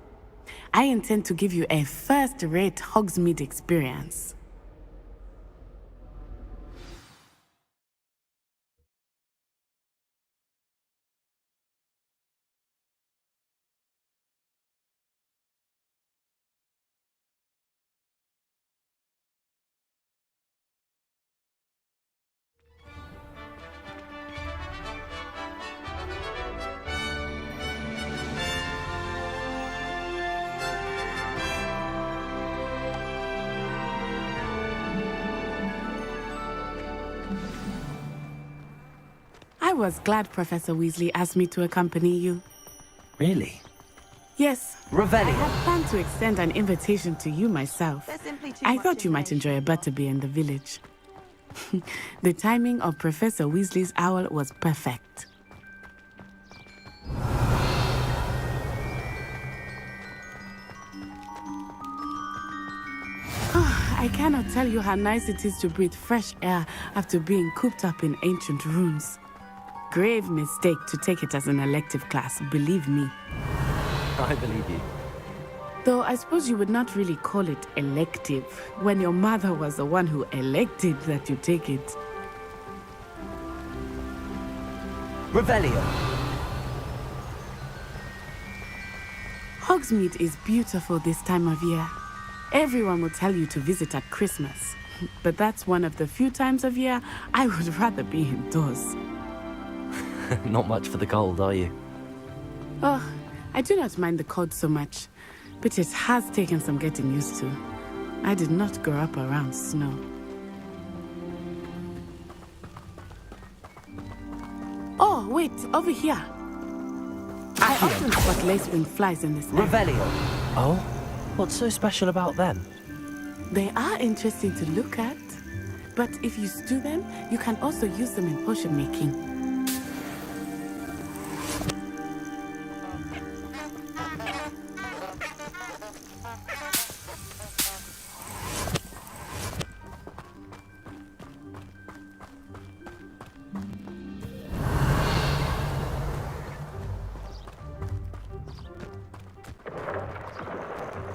I intend to give you a first-rate Hogsmeade experience. I was glad Professor Weasley asked me to accompany you. Really? Yes. Revelio. I had planned to extend an invitation to you myself. I thought you might enjoy a butterbeer in the village. The timing of Professor Weasley's owl was perfect. I cannot tell you how nice it is to breathe fresh air after being cooped up in ancient rooms. Grave mistake to take it as an elective class, believe me. I believe you. Though I suppose you would not really call it elective when your mother was the one who elected that you take it. Revelio. Hogsmeade is beautiful this time of year. Everyone will tell you to visit at Christmas. But that's one of the few times of year I would rather be indoors. Not much for the cold, are you? Oh, I do not mind the cold so much, but it has taken some getting used to. I did not grow up around snow. Oh, wait, over here. I often spot lacewing flies in this area. Revelio. Oh? What's so special about them? They are interesting to look at, But if you stew them, you can also use them in potion making.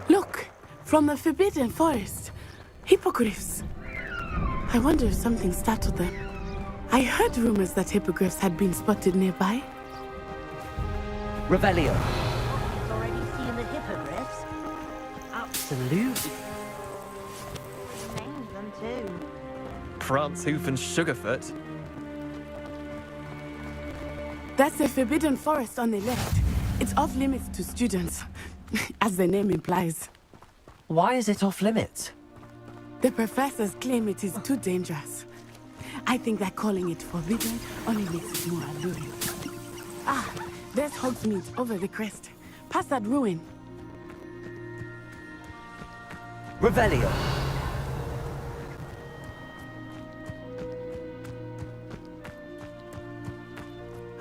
Look, from the Forbidden Forest. Hippogriffs. I wonder if something startled them. I heard rumors that hippogriffs had been spotted nearby. Revelio. Already seen the hippogriffs? Absolutely. Named them too. Prance, Hoof, and Sugarfoot. That's the Forbidden Forest on the left. It's off limits to students, as the name implies. Why is it off limits? The professors claim it is too dangerous. I think that calling it forbidden only makes it more alluring. Ah, there's Hogsmeade over the crest. Past that ruin. Revelio.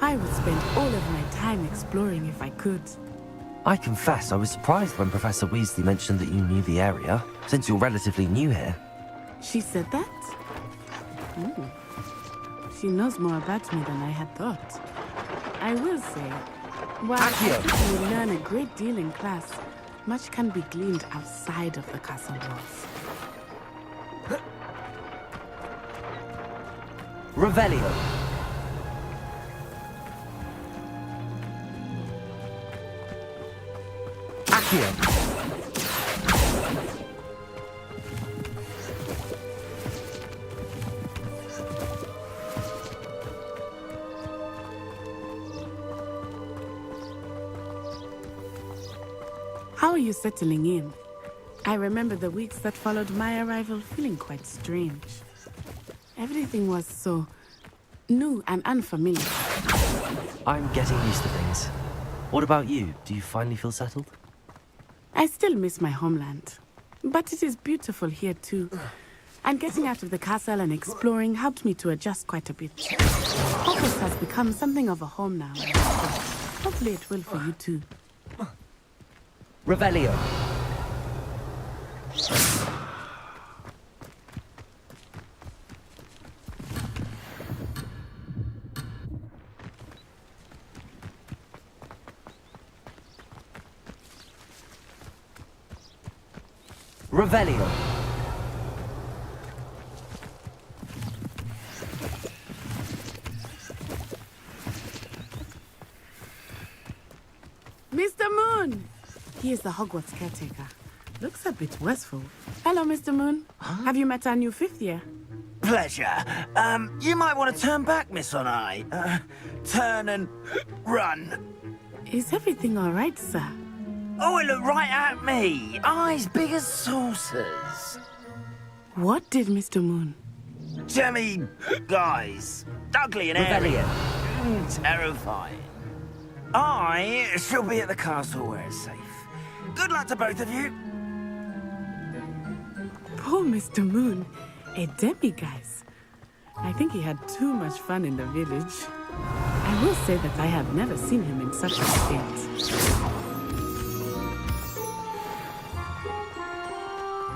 I would spend all of my time exploring if I could. I confess I was surprised when Professor Weasley mentioned that you knew the area, since you're relatively new here. She said that? She knows more about me than I had thought. I will say, while I think we learn a great deal in class, much can be gleaned outside of the castle walls. Revelio. Accio. How are you settling in? I remember the weeks that followed my arrival feeling quite strange. Everything was so new and unfamiliar. I'm getting used to things. What about you? Do you finally feel settled? I still miss my homeland, but it is beautiful here too. And getting out of the castle and exploring helped me to adjust quite a bit. Hogwarts has become something of a home now. Hopefully it will for you too. Revelio. Revelio. Mr. Moon! He is the Hogwarts caretaker. Looks a bit wistful. Hello, Mr. Moon. Have you met our new fifth year? Pleasure. You might want to turn back, Miss Onai. Turn and run. Is everything all right, sir? Oh, it looked right at me. Eyes big as saucers. What did Mr. Moon? Jemmy, guys. Ugly and airy. Terrifying. I shall be at the castle where it's safe. Good luck to both of you. Poor Mr. Moon. A demiguise. I think he had too much fun in the village. I will say that I have never seen him in such a state.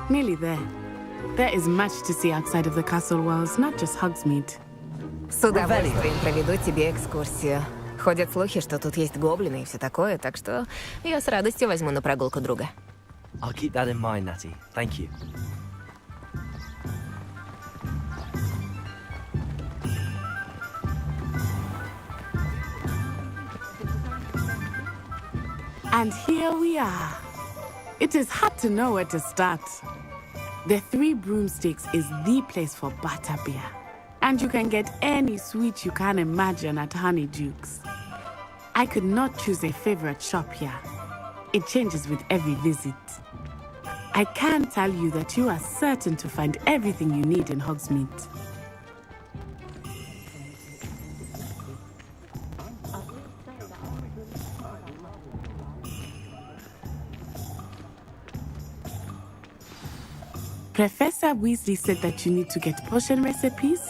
Nearly there. There is much to see outside of the castle walls, not just Hogsmeade. С удовольствием проведу тебе экскурсию. Ходят слухи, что тут есть гоблины и все такое, так что я с радостью возьму на прогулку друга. I'll keep that in mind, Natty. Thank you. And here we are. It is hard to know where to start. The Three Broomsticks is the place for butterbeer. And you can get any sweet you can imagine at Honeydukes. I could not choose a favorite shop here. It changes with every visit. I can tell you that you are certain to find everything you need in Hogsmeade. Professor Weasley said that you need to get potion recipes.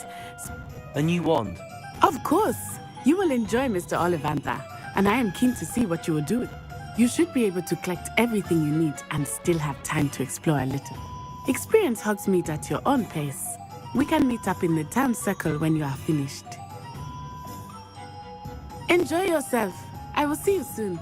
A new wand. Of course. You will enjoy Mr. Ollivander, and I am keen to see what you will do. You should be able to collect everything you need and still have time to explore a little. Experience Hogsmeade at your own pace. We can meet up in the town circle when you are finished. Enjoy yourself. I will see you soon.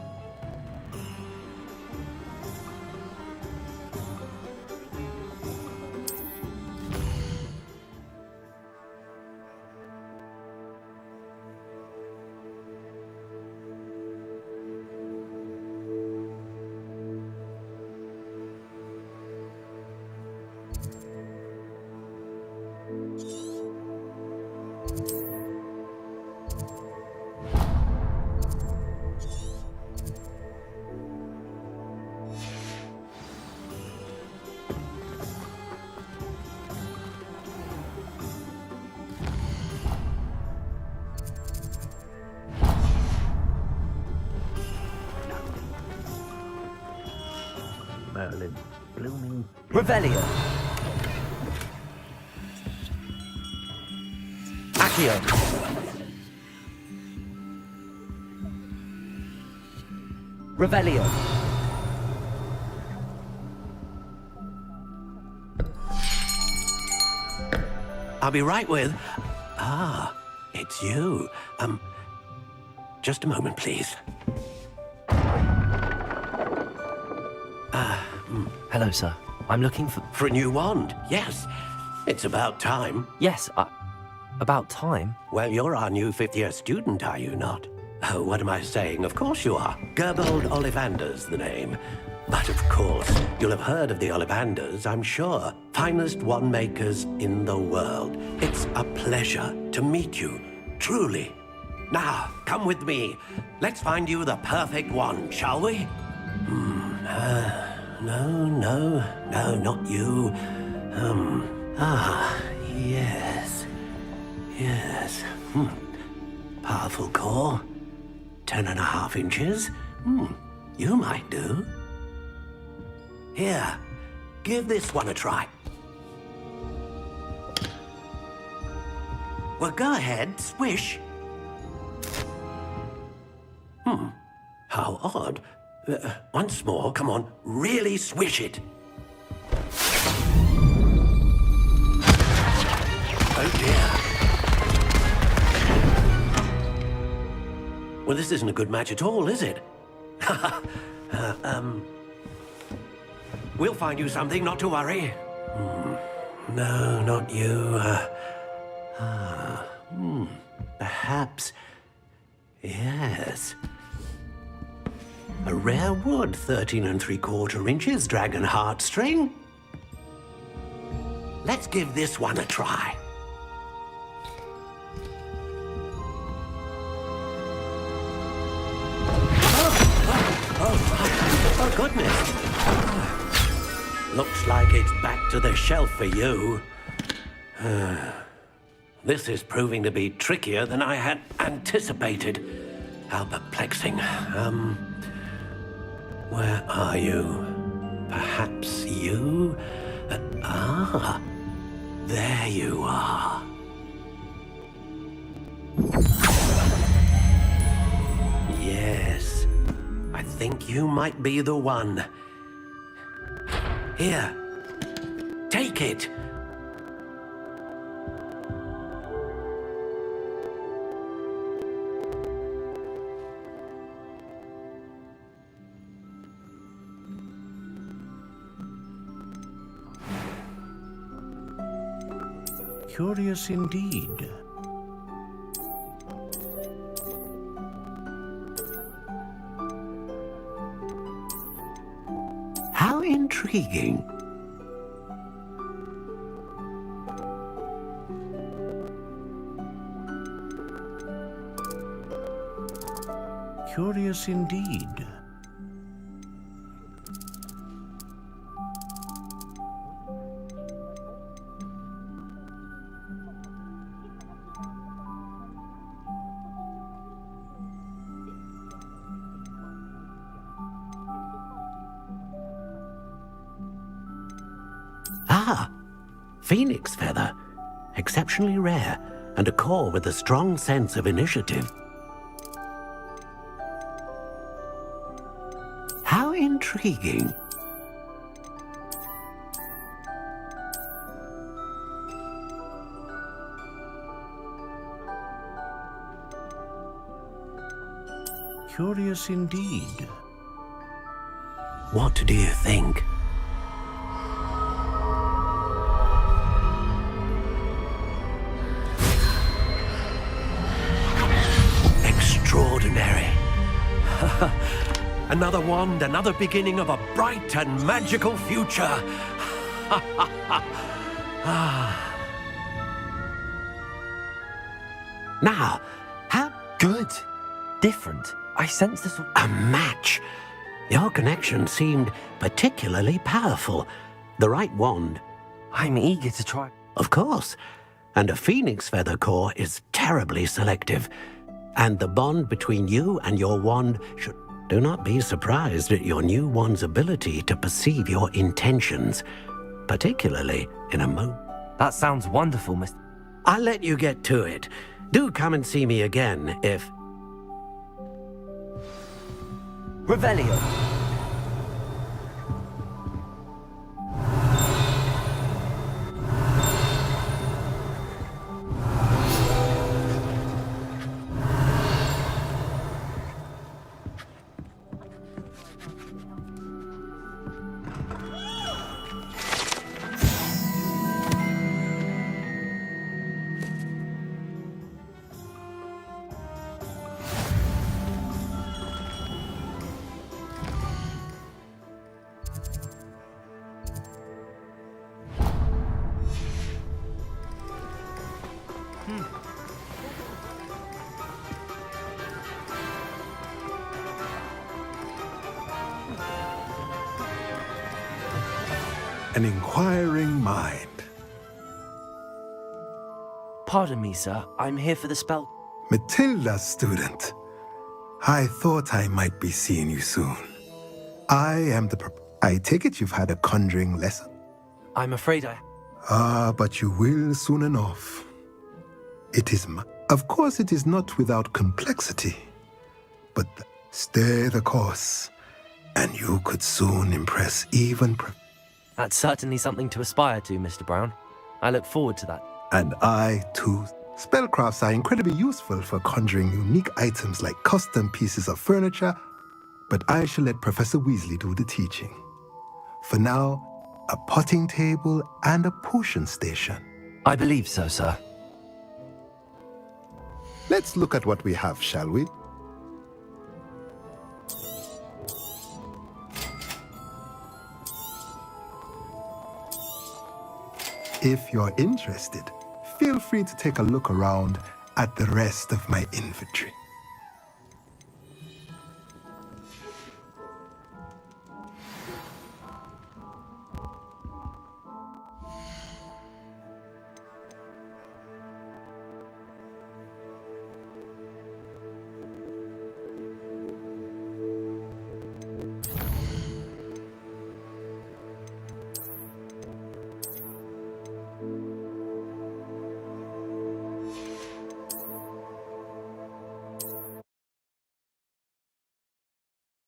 Merlin, blooming... Revelio. Accio. Revelio. I'll be right with... Ah, it's you. Just a moment, please. Hello, sir. I'm looking for... For a new wand, yes. It's about time. Yes, about time? Well, you're our new fifth-year student, are you not? Oh, what am I saying? Of course you are. Gerbold Ollivander's the name. But of course, you'll have heard of the Ollivanders, I'm sure. Finest wand makers in the world. It's a pleasure to meet you, truly. Now, come with me. Let's find you the perfect wand, shall we? No, not you. Yes. Powerful core. 10.5 inches. You might do. Here, give this one a try. Well, go ahead, swish. How odd. Once more, come on, really swish it. Oh dear. Well, this isn't a good match at all, is it? We'll find you something, not to worry. No, not you. Perhaps... Yes. A rare wood, 13 3/4 inches, dragon heartstring. Let's give this one a try. Oh, goodness. Looks like it's back to the shelf for you. This is proving to be trickier than I had anticipated. How perplexing. Where are you? Perhaps you? There you are. Yes, I think you might be the one. Here, take it. Curious indeed. How intriguing. Curious indeed. Ah, phoenix feather. Exceptionally rare, and a core with a strong sense of initiative. How intriguing. Curious indeed. What do you think? Extraordinary. Another wand, another beginning of a bright and magical future. Now, how good. Different. I sense this. A match. Your connection seemed particularly powerful. The right wand. I'm eager to try. Of course. And a phoenix feather core is terribly selective. And the bond between you and your wand should... Do not be surprised at your new wand's ability to perceive your intentions, particularly in a moment. That sounds wonderful, Mr. I'll let you get to it. Do come and see me again if... Revelio. An inquiring mind. Pardon me, sir. I'm here for the spell. Matilda, student. I thought I might be seeing you soon. I am the... I take it you've had a conjuring lesson? I'm afraid I... Ah, but you will soon enough. It is... Of course, it is not without complexity. But stay the course, and you could soon impress even... That's certainly something to aspire to, Mr. Brown. I look forward to that. And I, too. Spellcrafts are incredibly useful for conjuring unique items like custom pieces of furniture, but I shall let Professor Weasley do the teaching. For now, a potting table and a potion station. I believe so, sir. Let's look at what we have, shall we? If you're interested, feel free to take a look around at the rest of my inventory.